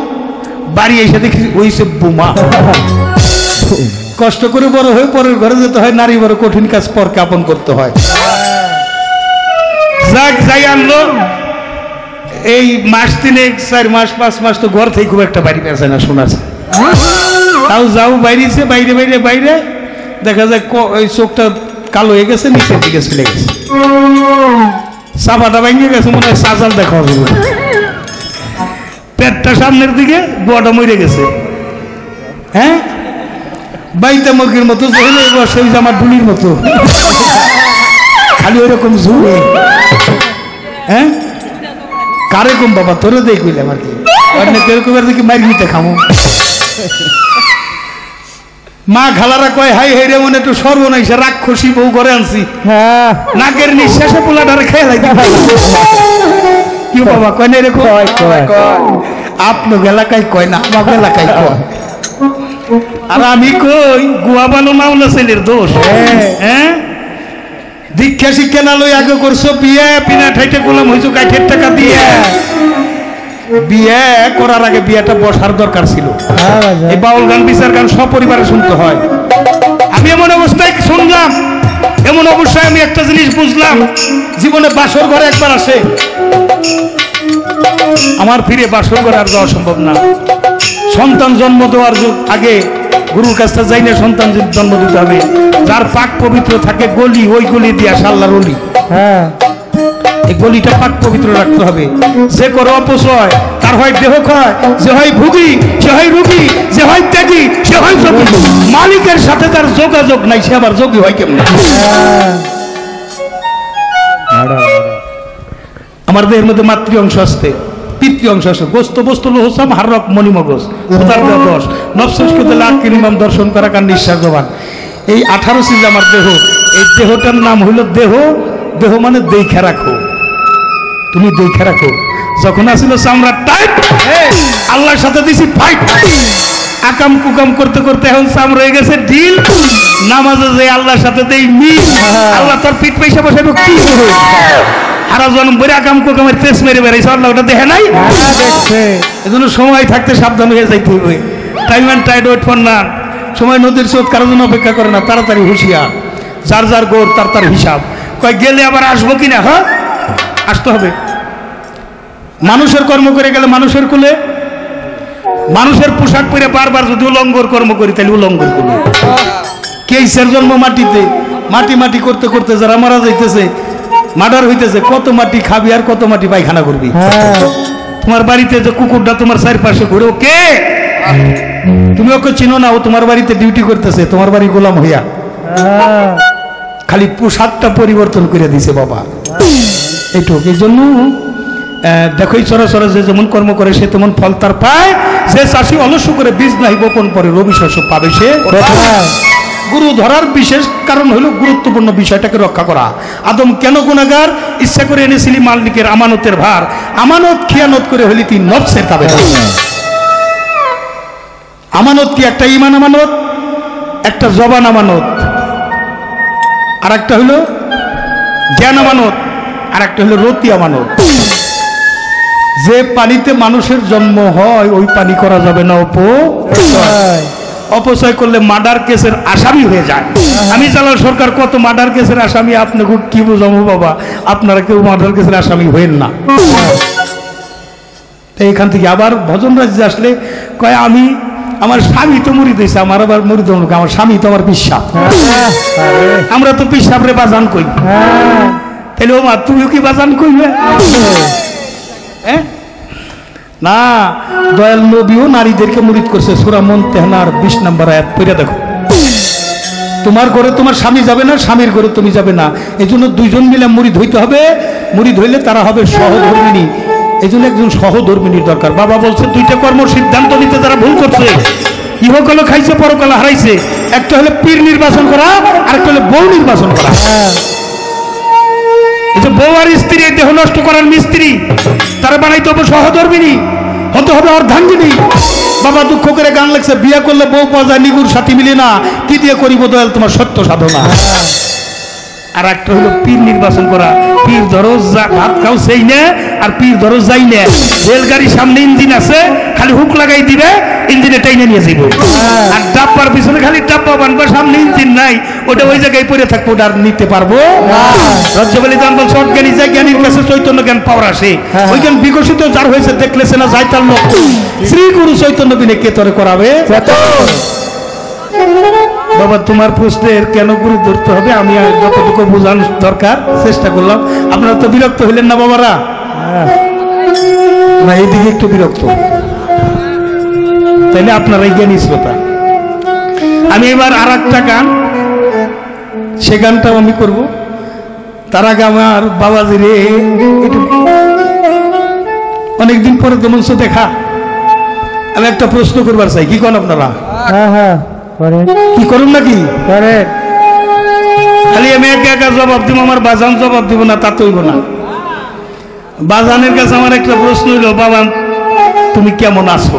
বাড়ি এসে দেখি ওই সে বোমা। কষ্ট করে বড় হয়ে পরের ঘরে যেতে হয়, নারী বড় কঠিন কাজ, পরকে আপন করতে হয়। যাক যাই আনলো, এই মাস 3 4 মাস 5 মাস তো ঘর থেকে খুব একটা বাড়ি পেয়েছে না সোনার সান। তাও যাও বাইরেছে, বাইরে বাইরে বাইরে দেখা যায় ওই চোখটা কালো হয়ে গেছে, নিচের দিকে চলে গেছে, চাপাটা ভেঙে গেছে, মনে হয় সাজাল দেখা হবে। পেটটা সামনের দিকে, বড়টা মরে গেছে। হ্যাঁ, বাইতা মুরগির মতো জহলে বসে আমার ডুলির মতো, খালি ওই রকম ঝুলে। হ্যাঁ, কারে কম বাবা, তোরে দেখ কইলাম আর কি, এরকম আর কি মারি নিতে খামো। মা খালারা কয় হাই হাই রে, মনে একটু সর্বনাইছে, রাক্ষসী বউ ঘরে আনছি, হ্যাঁ নাকের নিঃশ্বাসে পোলাটারে খেয়ে লাইতে। কি বাবা কয় না এরকম? আপনার এলাকায় কয় না, আমার এলাকায় কয়। আর আমি কই গুয়া বানো মাওলা ছেলের দোষ। হ্যাঁ, দীক্ষা শিক্ষা না লই আগে করছো বিয়ে, বিনা ঠাইতে গোলাম হইছো কাঠের টাকা দিয়ে। বিয়ে করার আগে বিয়েটা বসার দরকার ছিল। এই বাউল গান বিচার গান সপরিবারে শুনতে হয়। আমি এমন অবস্থায় শুনলাম, এমন অবস্থায় আমি একটা জিনিস বুঝলাম, জীবনে বাসর ঘরে একবার আসে, আমার ফিরে বাসর ঘরে আর যাওয়া সম্ভব না। সন্তান জন্ম দেওয়ার আগে গুরুর কাছটা যাই না, সন্তান জন্ম দিতে হবে। যার পাক পবিত্র থাকে গলি, ওই গলি দিয়ে আসে আল্লাহর ওলি। হ্যাঁ, এই গলিটা পাক পবিত্র রাখতে হবে। যে করে অপচয়, তার হয় দেহ ক্ষয়, যে হয় ভুগি সে হয় রুগী, যে হয় ত্যাগী সে হয় যোগী। মালিকের সাথে তার যোগাযোগ নাই, সে আবার যোগী হয় কেমন? আমার দেহের মধ্যে মাতৃ অংশ আসতে, পিতৃ অংশ আসে, গোস্ত বস্তু লোহসাম হারক মণিমগজ উদার দশ নবসংস্কৃত লাখ কিনিমাম দর্শন করা কার নিঃশ্বাস জবান। এই 18 ছিল আমার দেহ। এই দেহটার নাম হইল দেহ। দেহ মানে দেখে রাখো, তুমি দেখে রাখো। যখন আসিল চামড়া টাইট, আল্লাহর সাথে দিছি ফাইট, আকাম কুকাম করতে করতে এখন চামড়া হয়ে গেছে ঢিল। নামাজে যে আল্লাহর সাথে দেই মিল, আল্লাহ তোর পিঠ পয়সা বসাইব কি সারা জন্ম বলে আকাম কুকামের তেজ মেরে বেড়াইছে, আল্লাহ ওটা দেখে নাই। এজন্য সময় থাকতে সাবধান হয়ে যাইতে হবে। Time and tide wait for none. সময় নদীর স্রোত কারোর জন্য অপেক্ষা করে না, তাড়াতাড়ি হুঁশিয়ার। যার যার গোড় তার তার হিসাব। কয় গেলে আবার আসবো কিনা? হ্যাঁ, আসতে হবে। মানুষের কর্ম করে গেলে মানুষের কুলে, মানুষের পোশাক পরে বারবার যদি উলঙ্গর কর্ম করি তাহলে উলঙ্গর কুলে। কেইসের জন্ম মাটিতে, মাটি মাটি করতে করতে যারা মারা যাইতেছে, মার্ডার হইতেছে, কত মাটি খাবি আর কত মাটি পায়খানা করবি? তোমার বাড়িতে যে কুকুরটা তোমার চারপাশে ঘুরে, ও কে? তুমি ওকে চিনো না, ও তোমার বাড়িতে ডিউটি করতেছে তোমার বাড়ি গোলাম হইয়া, খালি পোশাকটা পরিবর্তন করে দিছে বাবা। এইটুক। এই জন্য দেখো সরাসরি যে যেমন কর্ম করে সে তেমন ফল তার পায়। যে চাষি অলস্য করে বীজ নাই বপন করে রবি শস্য পাবে সে। গুরু ধরার বিশেষ কারণ হলো গুরুত্বপূর্ণ বিষয়টাকে রক্ষা করা। আদম কেন গুনাহগার? ইচ্ছা করে এনেছিলি মালিকের আমানতের ভার, আমানত খিয়ানত করে হলি তুই নফসের তাবেদার। আমানত কি? একটা ঈমান আমানত, একটা জবান আমানত, আর একটা হলো জ্ঞান আমানত, আর একটা হলো রতি আমানত। যে পানিতে মানুষের জন্ম হয় ওই পানি করা যাবে না অপচয়। অপচয় করলে মার্ডার কেসের আসামি হয়ে যায়। আমি জালাল সরকার কত মার্ডার কেসের আসামি, আপনাকে কি বোঝাবো বাবা? আপনারা কেউ মার্ডার কেসের আসামি হইেন না। এখান থেকে আবার ভজন রাজ্যে আসলে কয় আমি, আমার স্বামী তো মুড়ি দিয়েছে, আমার আবার মুড়ি দেবো, আমার স্বামী তো আমার পিসাব। আমরা তো পিসাবরে বাজান কই, তাহলে ও মা তুমিও কি বাজান কইবে? না, দয়াল নবীও নারীদেরকে মুরিদ করছে। সূরা মুমতাহানার 20 নম্বর আয়াত পড়ে দেখো। তোমার ঘরে তোমার স্বামী যাবে না, স্বামীর ঘরে তুমি যাবে না। এই জন্য দুইজন মিলে মুরিদ হইতে হবে। মুরিদ হইলে তারা হবে সহধর্মিনী। এই জন্য একজন সহধর্মিনীর দরকার। বাবা বলছে দুইটা কর্ম সিদ্ধান্ত নিতে যারা ভুল করছে, ইহকালও খাইছে পরকালে হারাইছে। একটা হলো পীর নির্বাচন করা, আর একটা হলো বউ নির্বাচন করা। এই যে বউ আর স্ত্রী দেহ নষ্ট করার মিস্ত্রি, তারা বানাইতে হবে সহধর্মিনী, হতে হবে অর্ধাঙ্গিনী। বাবা দুঃখ করে গান লাগছে, বিয়ে করলে বউ পাওয়া যায় নিগুর সাথী মিলে না, কি দিয়ে করিব দয়াল তোমার সত্য সাধনা। আর একটা হলো পীর নির্বাচন করা। পীর ধরো ভাত খাও সেই না, আর পীর ধরো যাই না। রেলগাড়ির সামনে ইঞ্জিন আছে, খালি হুক লাগাই দিবে, ইঞ্জিনে টাইনে নিয়ে যাইব। আর ডাব্বার পিছনে খালি ডাব্বা বানবা, সামনে ইঞ্জিন নাই, ওটা ওই জায়গায় পড়ে থাকবো, ওটা আর নিতে পারবো। রজ্জবলি দান বল সৎ জ্ঞানী যায়, জ্ঞানীর কাছে চৈতন্য জ্ঞান পাওয়ার আসে। ওই জ্ঞান বিকশিত যার হয়েছে দেখলেছে না যায় তার লোক। শ্রী গুরু চৈতন্য বিনে কে তরে করাবে? বাবা তোমার প্রশ্নের কেন গুরু ধরতে হবে আমি যতটুকু বোঝানোর দরকার চেষ্টা করলাম। আপনারা তো বিরক্ত হইলেন না বাবারা? না, এইদিকে একটু বিরক্ত, তাইলে আপনারাই জ্ঞানী শ্রোতা। আমি এবার আর একটা গান, সে গানটাও আমি করব। তার আগে আমার বাবাজিরে অনেকদিন পরে তো মঞ্চ দেখা, আমি একটা প্রশ্ন করবার চাই, কি করেন আপনারা? কি করুন নাকি? খালি আমি একা একা জবাব দিব, আমার বাজান জবাব দিব না তা তো হইব না। বাজানের কাছে আমার একটা প্রশ্ন হইল, বাবা তুমি কেমন আছো?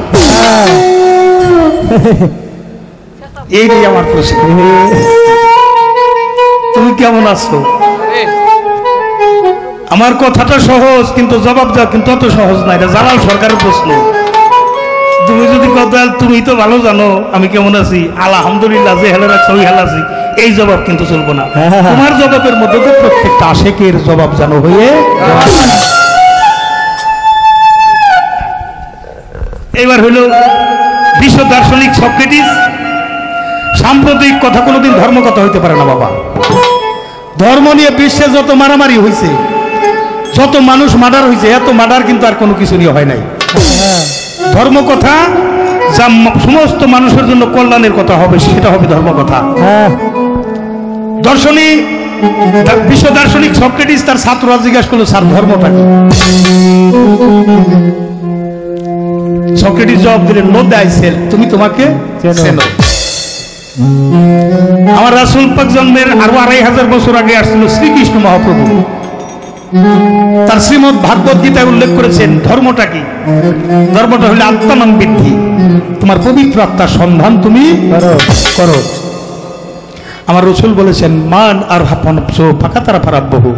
এইটাই আমার প্রশ্ন, তুমি কেমন আছো? আমার কথাটা সহজ, কিন্তু জবাব দেওয়া কিন্তু অত সহজ না। এটা জালাল সরকারের প্রশ্ন। তুমি যদি কথা তুমি তো ভালো জানো আমি কেমন আছি, আলহামদুলিল্লাহ, যে হেলে রাখছো ওই হেলে আছি, এই জবাব কিন্তু চলবো না। তোমার জবাবের মধ্যে তো প্রত্যেকটা আশেকের জবাব জানো হয়ে। এবার হইল বিশ্ব দার্শনিক সক্রেটিস। সাম্প্রতিক কথা কোনোদিন ধর্ম কথা হইতে পারে না বাবা। ধর্ম নিয়ে বিশ্বে যত মারামারি হয়েছে, যত মানুষ মার্ডার হয়েছে, এত মার্ডার কিন্তু আর কোনো কিছু নিয়ে হয় নাই। ধর্ম কথা যা সমস্ত মানুষের জন্য কল্যাণের কথা হবে, সেটা হবে ধর্ম কথা। দার্শনিক বিশ্ব দার্শনিক সক্রেটিস তার ছাত্ররা জিজ্ঞাসা করলো, স্যার ধর্মটা কি? সক্রেটিস জবাব দিলেন, নো দ্য সেলফ, তুমি তোমাকে চেনো। আমার রাসূল পাক জন্মের আরো 2500 বছর আগে আসছিল শ্রীকৃষ্ণ মহাপ্রভু। তার শ্রীমদ ভাগবত গীতায় উল্লেখ করেছেন ধর্মটা কি। ধর্মটা হলো আত্মানং বৃদ্ধি, তোমার পবিত্র আত্মার সন্ধান তুমি করো। আমার রাসূল বলেছেন, মান আর হাফানফসু ফাঁকা তারা ফারাব বহু,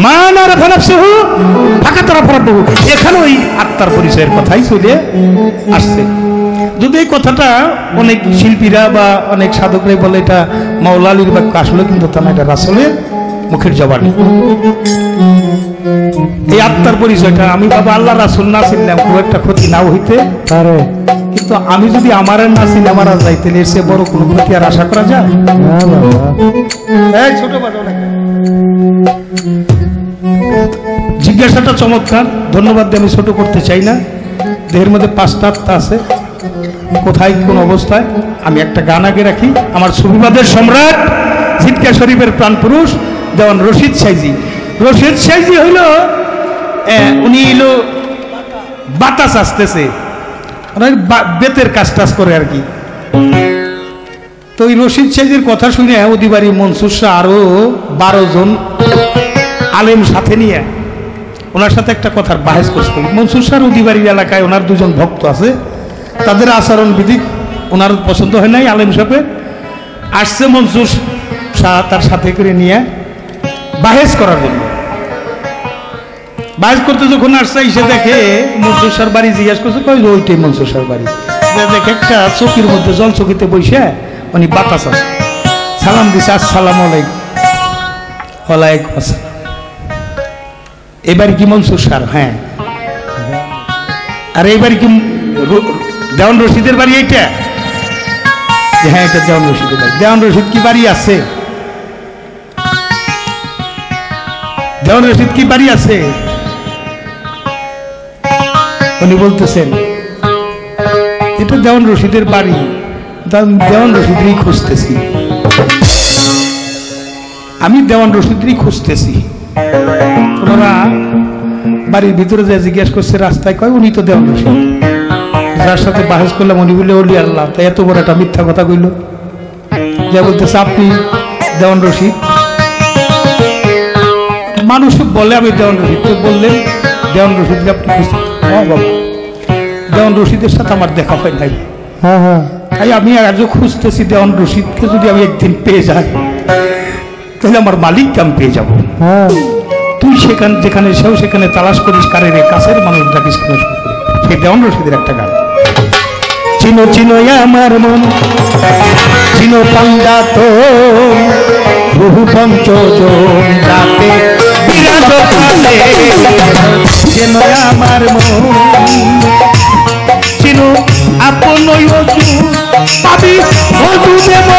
মান আর হাফানফসু ফাঁকা তারা ফারাব বহু। এখানে ওই আত্মার পরিচয়ের কথাই চলে আসছে। যদি এই কথাটা অনেক শিল্পীরা বা অনেক সাধকরাই বলে এটা মাওলা আলীর বাক্য, আসলে কিন্তু তা না, এটা রাসূলের মুখের জবানে। এই আত্মার পরিচয়টা আমি বাবা আল্লাহ রাসূল না চিনলাম খুব একটা ক্ষতি নাও হইতে পারে কিন্তু আমি যদি আমার না চিনে মারা যাই তাহলে এর চেয়ে বড় কোনো ক্ষতি আর আশা করা যায়? না বাবা এই ছোট বাজাও না। জিজ্ঞাসাটা চমৎকার, ধন্যবাদ দিয়ে আমি ছোট করতে চাই না। দেহের মধ্যে 5টা আত্মা আছে, কোথায় কোন অবস্থায় আমি একটা গান আগে রাখি। আমার সুবিবাদের সম্রাট জিটকা শরীফের প্রাণ পুরুষ দেওয়ান রশিদ সাইজি। রশিদ সাইজি হইল উনি হইল বাতাস আসতেছে, বেতের কাজ টাজ করে আর কি। তো ওই রশিদ সাইজির কথা শুনে অধিবারী মনসুর শাহ আরো 12 জন আলেম সাথে নিয়ে ওনার সাথে একটা কথার বাহেস করছে। মনসুর শাহ অধিবারীর এলাকায় ওনার 2 জন ভক্ত আছে, তাদের আচরণ বিধি ওনার পছন্দ হয় নাই। আলেম সাহেবের আসছে মনসুর শাহ তার সাথে করে নিয়ে বাহেস করার জন্য। বাহেস করতে যখন আসছে এসে দেখে মনসুর শাহর বাড়ি, জিজ্ঞাসা করছে কই ওইটাই মনসুর শাহর বাড়ি। দেখে একটা চকির মধ্যে জল চকিতে বসে উনি বাতাস আছে, সালাম দিছে আসসালামু আলাইকুম। ওয়ালাইকুম আসসালাম। এবার কি মনসুর শাহ? হ্যাঁ। আর এইবার কি দেওয়ান রশিদের বাড়ি এইটা? হ্যাঁ এটা দেওয়ান রশিদের বাড়ি। দেওয়ান রশিদ কি বাড়ি আছে? দেওয়ান রশিদ কি বাড়ি আছে? উনি বলতেছেন এটা দেওয়ান রশিদের বাড়ি, দেওয়ান রশিদেরই খুঁজতেছি, আমি দেওয়ান রশিদেরই খুঁজতেছি। ওনারা বাড়ির ভিতরে যা জিজ্ঞেস করছে রাস্তায়, কয় উনি তো দেওয়ান রশিদ। যার সাথে বাহেস করলাম উনি বলে ওলি আল্লাহ, তাই এত বড় একটা মিথ্যা কথা কইল। যা বলতেছে আপনি দেওয়ান রশিদ। মানুষ বলে আমি দেওয়ান রশিদ, তো বললেন দেওয়ান রশিদ আপনি খুঁজতে? বাবা দেওয়ান রশিদের সাথে আমার দেখা হয় নাই, হ্যাঁ হ্যাঁ তাই আমি আজও খুঁজতেছি দেওয়ান রশিদকে। যদি আমি একদিন পেয়ে যাই তাহলে আমার মালিককে আমি পেয়ে যাবো। হ্যাঁ তুই সেখানে যেখানে সেও সেখানে তালাশ করিস, কারে রে কাছের মানুষ ডাকিস কেন? সেই দেওয়ান রশিদের একটা গান। চিনো চিনো আমার মন, চিনো পান্ডা তো বহু পঞ্চজন রাতে বিরাজ কালে। চিনো আমার মন, চিনো আপন অজু পাবি অজু দেব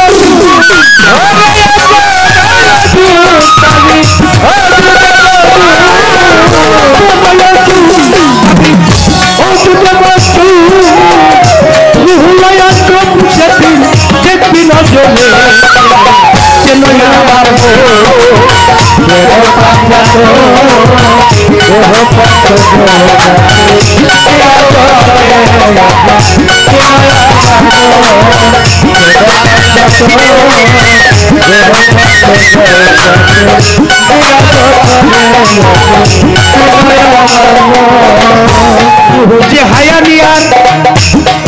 যে হায়ানিয়ার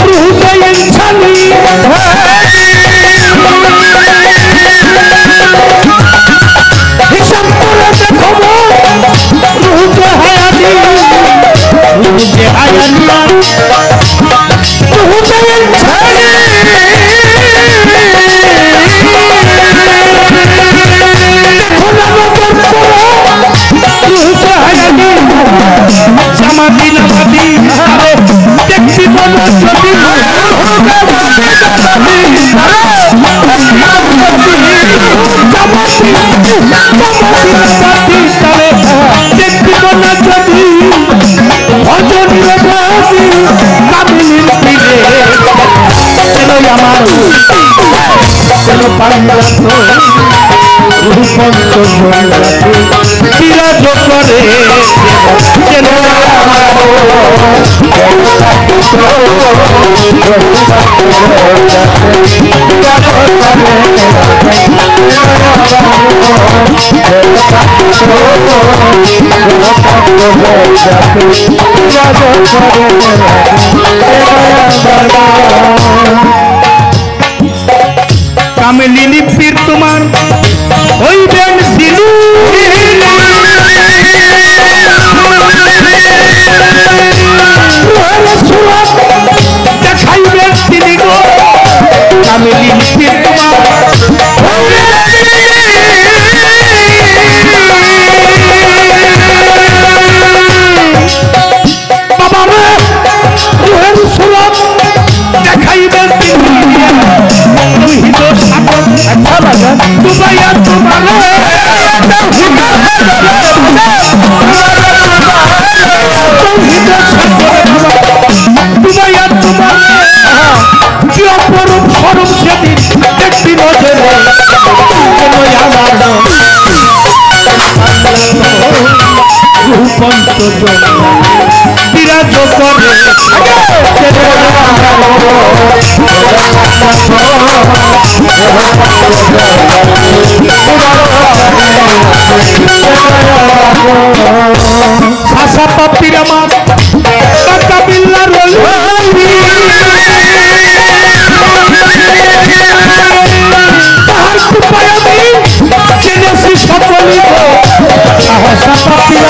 রুহ জয়েন ছানি হিসাব করে দেখো রুহ যে হায়ানি, রুহ যে হায়ানিয়ার রুহ জয়েন ছানি। সমাধি নামাধি দেখছি মনে যদি দেখছি মনে যদি ভজনীর বাসি কামিনীর ফিরে চলো আমার চলো পান্ডা তো বিরাজ করে যেন কামেলিনী পীর তোমার হইবেন সিলু দেখাইবেন তিনি গো। কামেলিনী পীর তোমার পঞ্চজন বিরাজ করে সাসা পাপির আমার টাকা বিল্লার তাহার কৃপায় আমি জেনেছি সকলই সাহসা পাপির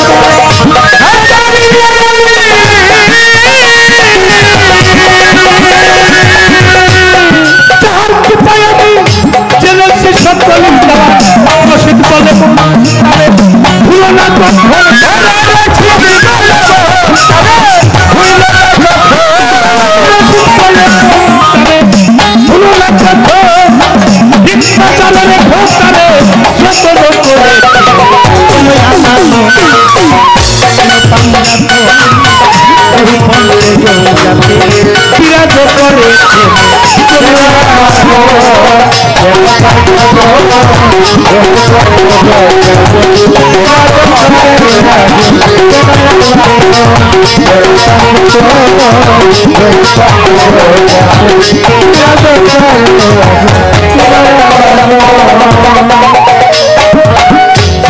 তাহার কৃপায় আমি জেনেছি সকলই রশিদ বলে ভুলো না বিরাজ করে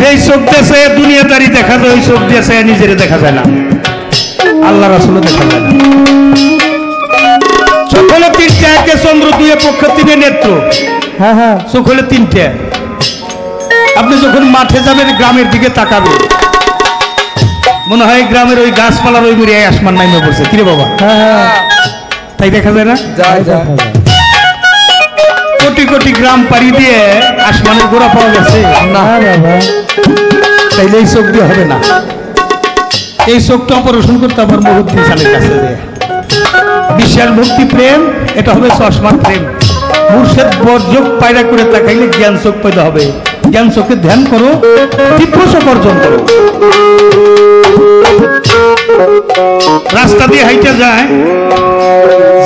যেই চোখ দেশে দুনিয়াদারি দেখা যায় ওই চোখ দেশে নিজের দেখা যায় না, আল্লাহ রাসূলও দেখা যায় না। চোখ হলো তিনটে, একে চন্দ্র, দুয়ে পক্ষ, তিনে নেত্র। হ্যাঁ হ্যাঁ চোখ হলো তিনটে। আপনি যখন মাঠে যাবেন গ্রামের দিকে তাকাবেন, মনে হয় গ্রামের ওই গাছপালার ওই মিরিয়ায় আসমান নামে পড়ছে। কিরে বাবা, হ্যাঁ তাই দেখা যায় না? যায় যায় কোটি কোটি গ্রাম পাড়ি দিয়ে আসমানের গোড়া পাওয়া গেছে না বাবা, তাইলে এই চোখ দিয়ে হবে না। এই চোখটা অপারেশন করতে আবার মুহূর্তে সালের কাছে দেয়। বিশ্বাস ভক্তি প্রেম, এটা হবে চশমার প্রেম। মুর্শেদ বর্জক পায়রা করে তাকাইলে জ্ঞান চোখ পয়দা হবে। জ্ঞান চোখে ধ্যান করো, তীব্র চোখ অর্জন করো। রাস্তা দিয়ে হাইটা যায়,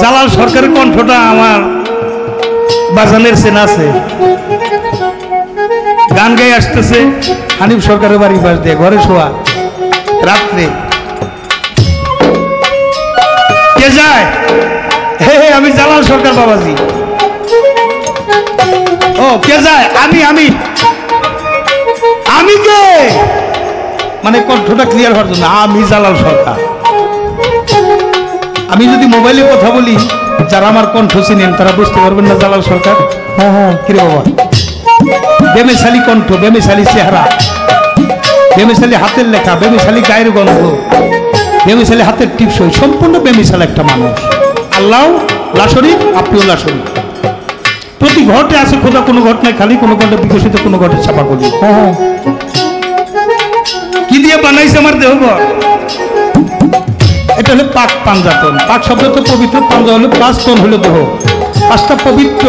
জালাল সরকারের কণ্ঠটা আমার বাজানের চেনা আছে। গান গাই আসতেছে, হানিফ সরকারের বাড়ি পাশ দিয়ে, ঘরে শোয়া, রাত্রে কে যায়? হে হে, আমি জালাল সরকার বাবাজি। ও কে যায়? আমি আমি আমি কে? মানে কণ্ঠটা ক্লিয়ার হওয়ার জন্য, আমি জালাল সরকার। আমি যদি মোবাইলে কথা বলি, যারা আমার কণ্ঠ চিনেন তারা বুঝতে পারবেন না জালাল সরকার। হ্যাঁ হ্যাঁ কিরে বাবা, বেমিশালী কণ্ঠ, বেমিশালী চেহারা, বেমিশালী হাতের লেখা, বেমিশালী গায়ের গন্ধ, বেমিশালী হাতের টিপসই, সম্পূর্ণ বেমিশাল একটা মানুষ। আল্লাহ লাশরি, আপনিও লাশরি। প্রতি ঘটে আছে খোদা, কোনো ঘটনায় খালি, কোনো ঘটে বিকশিত, কোনো ঘটে ছাপা করি। হ্যাঁ হ্যাঁ কি দিয়ে বানাইছে আমার দেহ? এটা হলো পাক পাঞ্জাতন। পাক শব্দ তো পবিত্র, পাঞ্জা হলো পাঁচ, তন হলো দেহ। পাঁচটা পবিত্র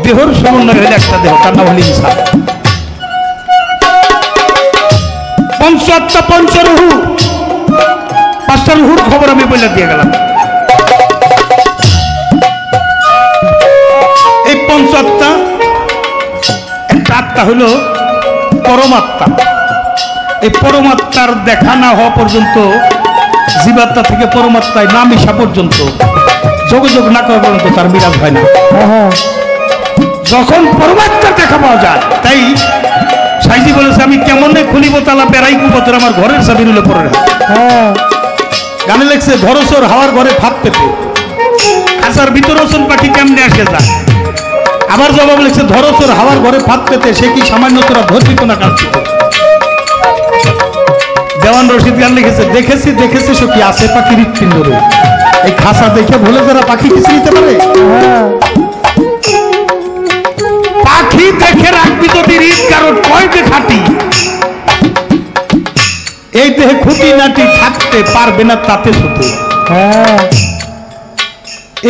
দেহর সমন্বয় হলে একটা দেহ, তার নাম হলো ইনসান। পঞ্চ আত্মা, পঞ্চ রুহু, পাঁচটা রুহুর খবর আমি বলে দিয়ে গেলাম। এই পঞ্চ আত্মা, একটা আত্মা হলো পরমাত্মা। এই পরমাত্মার দেখা না হওয়া পর্যন্ত, জীবাত্মা থেকে পরমাত্মায় না মিশা পর্যন্ত, যোগাযোগ না করা পর্যন্ত তার বিরাজ হয় না। হ্যাঁ যখন পরমাত্মার দেখা পাওয়া যায়, তাই সাইজি বলেছে, আমি কেমনে খুলিব তালা, বেড়াই কুপথের আমার ঘরের চাবি নিলে পরে। হ্যাঁ গানে লেগছে, ধরসর হাওয়ার ঘরে ফাঁক পেতে, খাঁচার ভিতর ওজন পাখি কেমনে আসে যায়। আবার জবাব লিখছে, ধরসর হাওয়ার ঘরে ফাঁক পেতে, সে কি সামান্য তোরা ধরবিত না কাঁদছিত। দেওয়ান রশিদ গান লিখেছে, দেখেছি দেখেছি সখী আছে পাখির হৃৎপিণ্ডরে। এই খাঁচা দেখে ভুলে যারা পাখি কিছু নিতে পারে? হ্যাঁ পাখি দেখে রাখবি যদি হৃদ, কারণ কয় যে খাটি এই দেহে খুঁটি নাটি থাকতে পারবে না তাতে শুতে। হ্যাঁ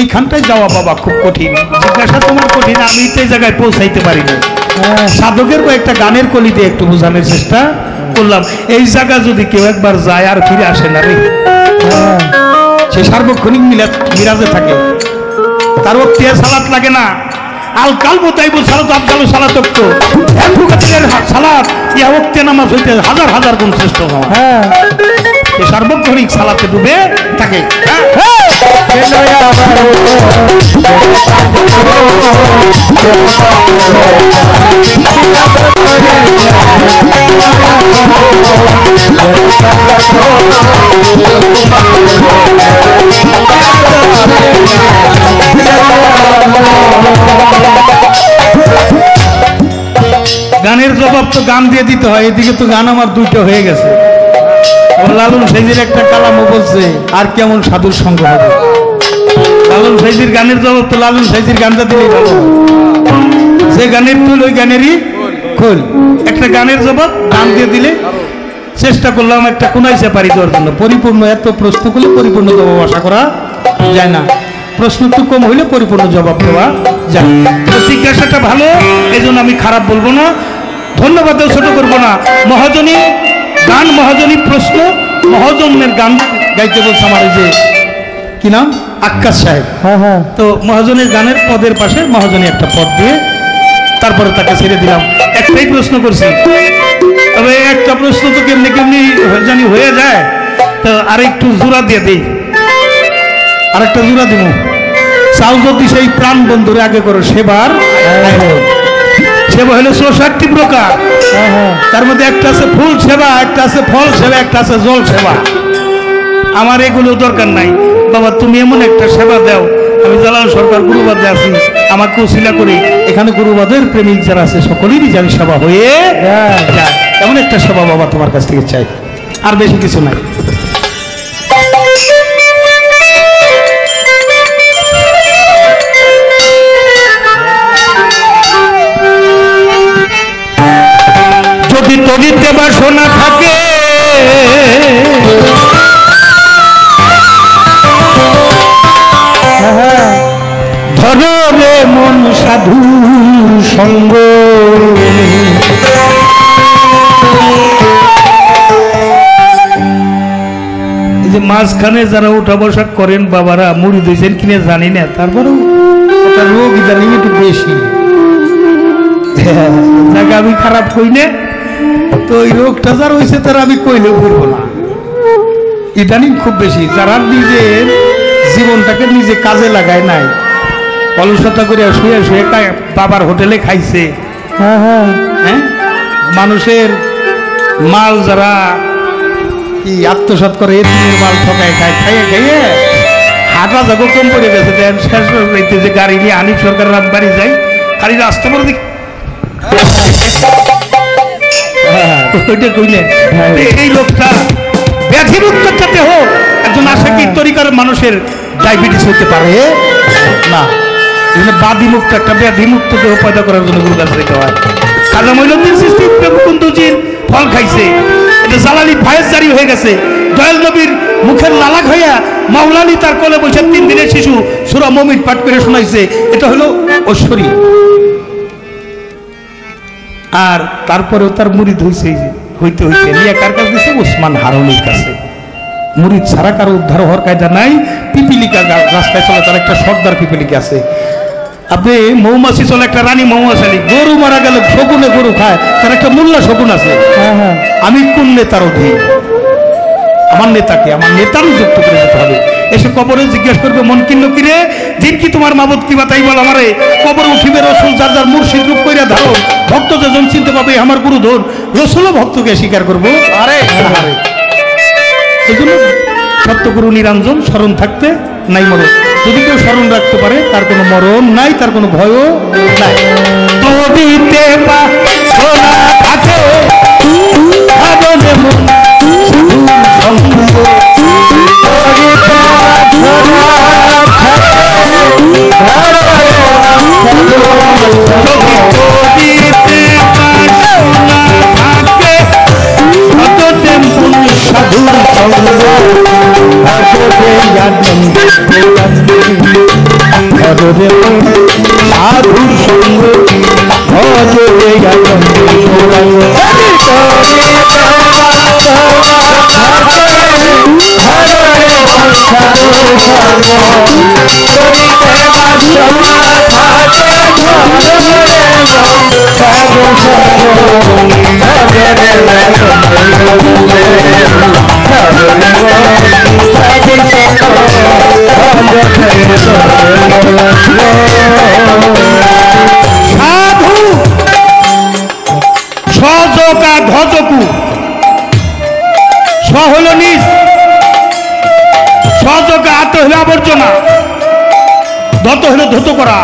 এইখানটায় যাওয়া বাবা খুব কঠিন। জিজ্ঞাসা তোমার কঠিন, আমি এই জায়গায় পৌঁছাইতে পারি না। হ্যাঁ সাধকের কয়েকটা গানের কলি দিয়ে একটু বোঝানোর চেষ্টা করলাম। এই জায়গা যদি কেউ একবার যায় আর ফিরে আসে না রে, হ্যাঁ সে সার্বক্ষণিক মিরাজে থাকে। তার ও টিয়া সালাত লাগে না, আল কালবো তাইবো সালাত আফজালু সালাতক এক ফুকাতের সালাত ইয়া ওয়াক্তে নামাজ হইতে হাজার হাজার গুণ শ্রেষ্ঠ হওয়া হ্যাঁ এই সার্বক্ষণিক সালাতে ডুবে থাকে গানের জবাব তো গান দিয়ে দিতে হয়, এদিকে তো গান আমার দুইটা হয়ে গেছে। লালন সাইজির একটা কালামও বলছে আর কেমন সাধুর সঙ্গ হবে। লালন সাইজির গানের জবাব তো লালন সাইজির গানটা দিলেই ভালো, যে গানের তুল ওই গানেরই খোল। একটা গানের জবাব গান দিয়ে দিলে চেষ্টা করলাম একটা কোনাইছে পারি দেওয়ার জন্য। পরিপূর্ণ এত প্রশ্ন করলে পরিপূর্ণ জবাব আশা করা যায় না, প্রশ্ন একটু কম হইলে পরিপূর্ণ জবাব দেওয়া যায়। জিজ্ঞাসাটা ভালো, এই জন্য আমি খারাপ বলবো না, ধন্যবাদও ছোট করবো না। মহাজনী গান, মহাজনী প্রশ্ন, মহাজনের গান গাইতে বলছে আমার এই যে কি নাম আক্কাস সাহেব। হ্যাঁ হ্যাঁ তো মহাজনের গানের পদের পাশে মহাজনী একটা পদ দিয়ে তারপরে তাকে ছেড়ে দিলাম। একটাই প্রশ্ন করছি, তবে একটা প্রশ্ন তো কেমনি কেমনি জানি হয়ে যায়, তো আরেকটু জোড়া দিয়ে দিই, আরেকটা জোড়া দিব। চাও যদি সেই প্রাণ বন্ধুরে আগে করো সেবার সেবা হলো 64 প্রকার, তার মধ্যে একটা আছে ফুল সেবা, একটা আছে ফল সেবা, একটা আছে জল সেবা। আমার এগুলো দরকার নাই বাবা, তুমি এমন একটা সেবা দাও, আমি জালাল সরকার গুরুবাদে আছি, আমাকে উসিলা করি এখানে গুরুবাদের প্রেমিক যারা আছে সকলেরই যেন সেবা হয়ে যায়, এমন একটা সেবা বাবা তোমার কাছ থেকে চাই, আর বেশি কিছু নাই। যদি তরিতে বাসনা থাকে ধরো রে মন সাধু সঙ্গ, এই যে মাঝখানে যারা উঠা বসা করেন বাবারা, মুড়ি দিয়েছেন কিনে জানি না, তারপরেও একটা রোগ ইদানিং একটু বেশি, জায়গা আমি খারাপ কই না, তো ওই রোগটা যার হয়েছে তারা আমি কইলেও বলবো না, ইদানিং খুব বেশি। যারা নিজের জীবনটাকে নিজে কাজে লাগায় নাই, অলসতা করে শুয়ে শুয়ে বাবার হোটেলে খাইছে, হ্যাঁ মানুষের মাল যারা কি আত্মসাৎ করে এতিমের মাল ঠকায় খায়, খাইয়ে খাইয়ে হাঁটা যাবো কম পড়ে গেছে। শেষ হইতে যে গাড়ি নিয়ে আনিফ সরকার রাত বাড়ি যায়, খালি রাস্তা পরে দিক এই লোকটা ব্যাধিমুক্ত যাতে হোক, একজন আশাকি তরিকার মানুষের ডায়াবেটিস হতে পারে না, বাদিমুক্ত একটা ব্যাধিমুক্ত দেহ পয়দা করার জন্য গুরু কাছে যেতে হয়। খাজা মঈনুদ্দিন চিশতি মুকুন্দজির ফল খাইছে, এটা জালালি ফায়েজ জারি হয়ে গেছে, দয়াল নবীর মুখের লালাক হইয়া মাওলানি তার কোলে বসে 3 দিনের শিশু সূরা মুমিন পাঠ করে শোনাইছে, এটা হলো ঐশ্বরী। আর তারপরেও তার মুরিদ হইছে, হইতে হইতে নিয়ে কার কাছে দিছে? ওসমান হারুনির কাছে। মুরিদ ছাড়া কারো উদ্ধার হওয়ার কায়দা নাই। পিপিলিকা রাস্তায় চলে, তার একটা সর্দার পিপিলিকা আছে। আপনি মৌমাছি চলে, একটা রানী মৌমাছি, গরু মারা গেলে শকুনে গরু খায়, তার একটা মোল্লা শকুন আছে। আমি কোন নেতার অধীন? আমার নেতাকে, আমার নেতার যুক্ত করে যেতে হবে। এসে কবরে জিজ্ঞেস করবে মন কিনল কিরে, দিন কি তোমার মাবুদ কি বাতাই বল আমারে, কবর উঠিবে রসুল যার যার মুর্শিদ রূপ কইরা ধারণ, ভক্ত যেজন চিনতে পাবে আমার গুরুধর, রসুলও ভক্তকে স্বীকার করবো। আরে এই জন্য সত্যগুরু নিরঞ্জন স্মরণ থাকতে নাই মরণ। যদি কেউ স্মরণ রাখতে পারে তার কোনো মরণ নাই, তার কোনো ভয়ও নাই। তবিতে বা সোনা থাকে ভাবনে মন সাধুর সঙ্গ ভজরে সাধু সজকা ধজকু স হল নিজ, সজকা আত হলো আবর্জনা, ধত হলো ধত করা।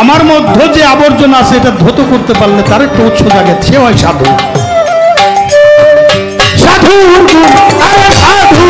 আমার মধ্যে যে আবর্জনা আছে এটা ধত করতে পারলে তার একটা উৎস জাগে, সে হয় সাধু। সাধু আরে সাধু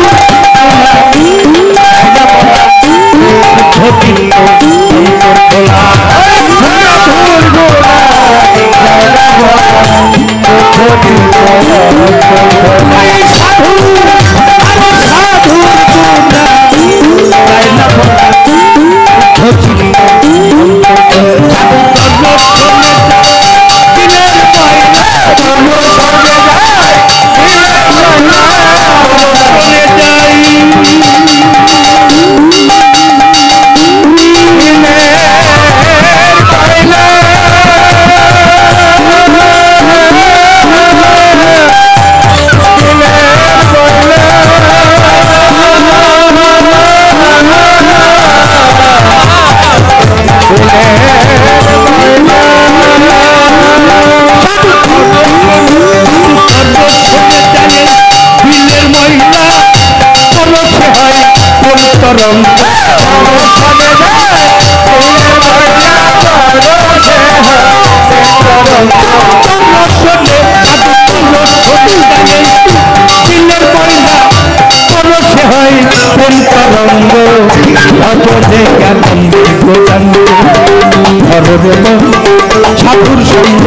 সাধুর সঙ্গ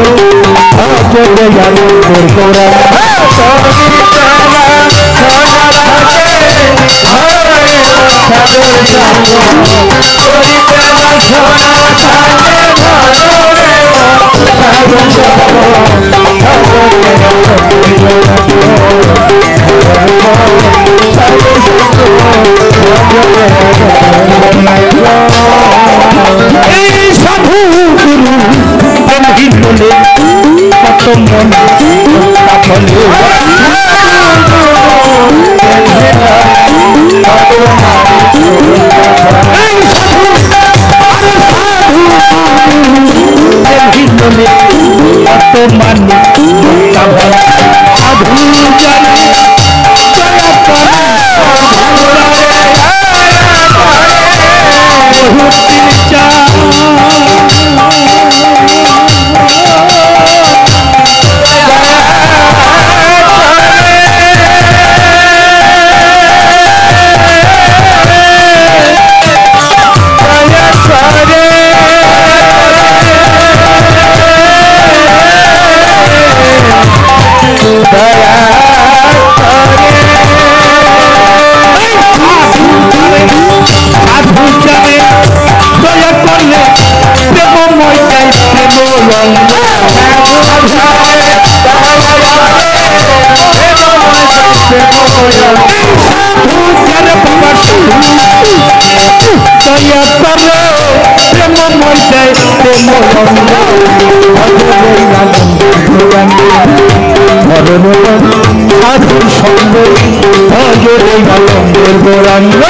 সাধু গুরু বলে কত মন কত মানে সাধু জানে সাধুর সঙ্গ ভজরে আনন্দের গৌরাঙ্গ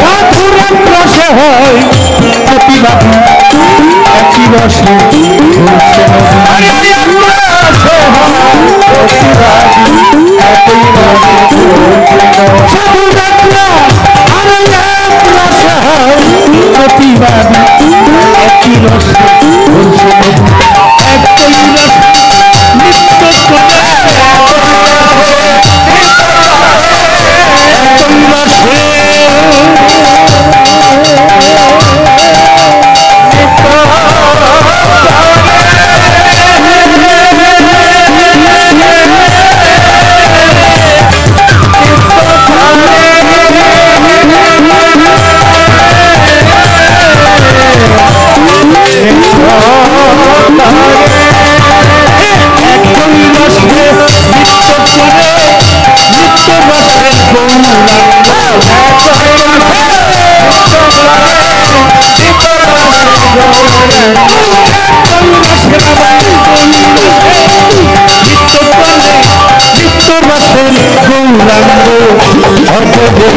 সাধুর রসে হয় প্রতিবাদী একই রসে প্রতিবাদী একই রসে নিত্য রসের গৌরাঙ্গ অপদে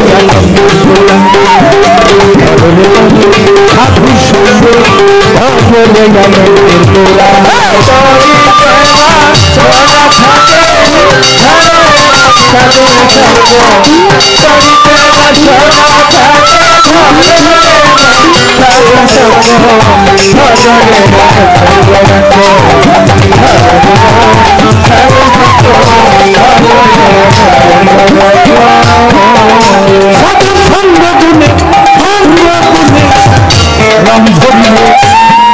সাধু সঙ্গ অপদে আনন্দের গোলা সভা যাবে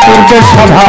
দূরে সভা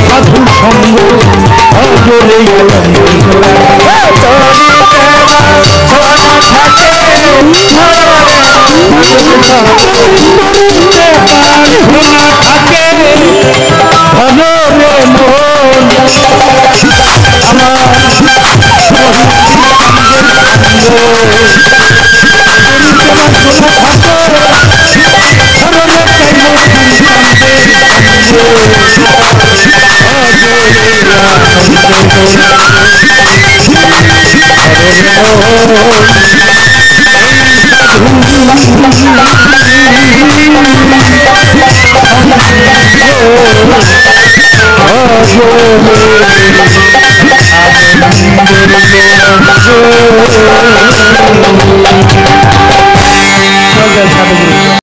সাধু সঙ্গ অজরে Oh,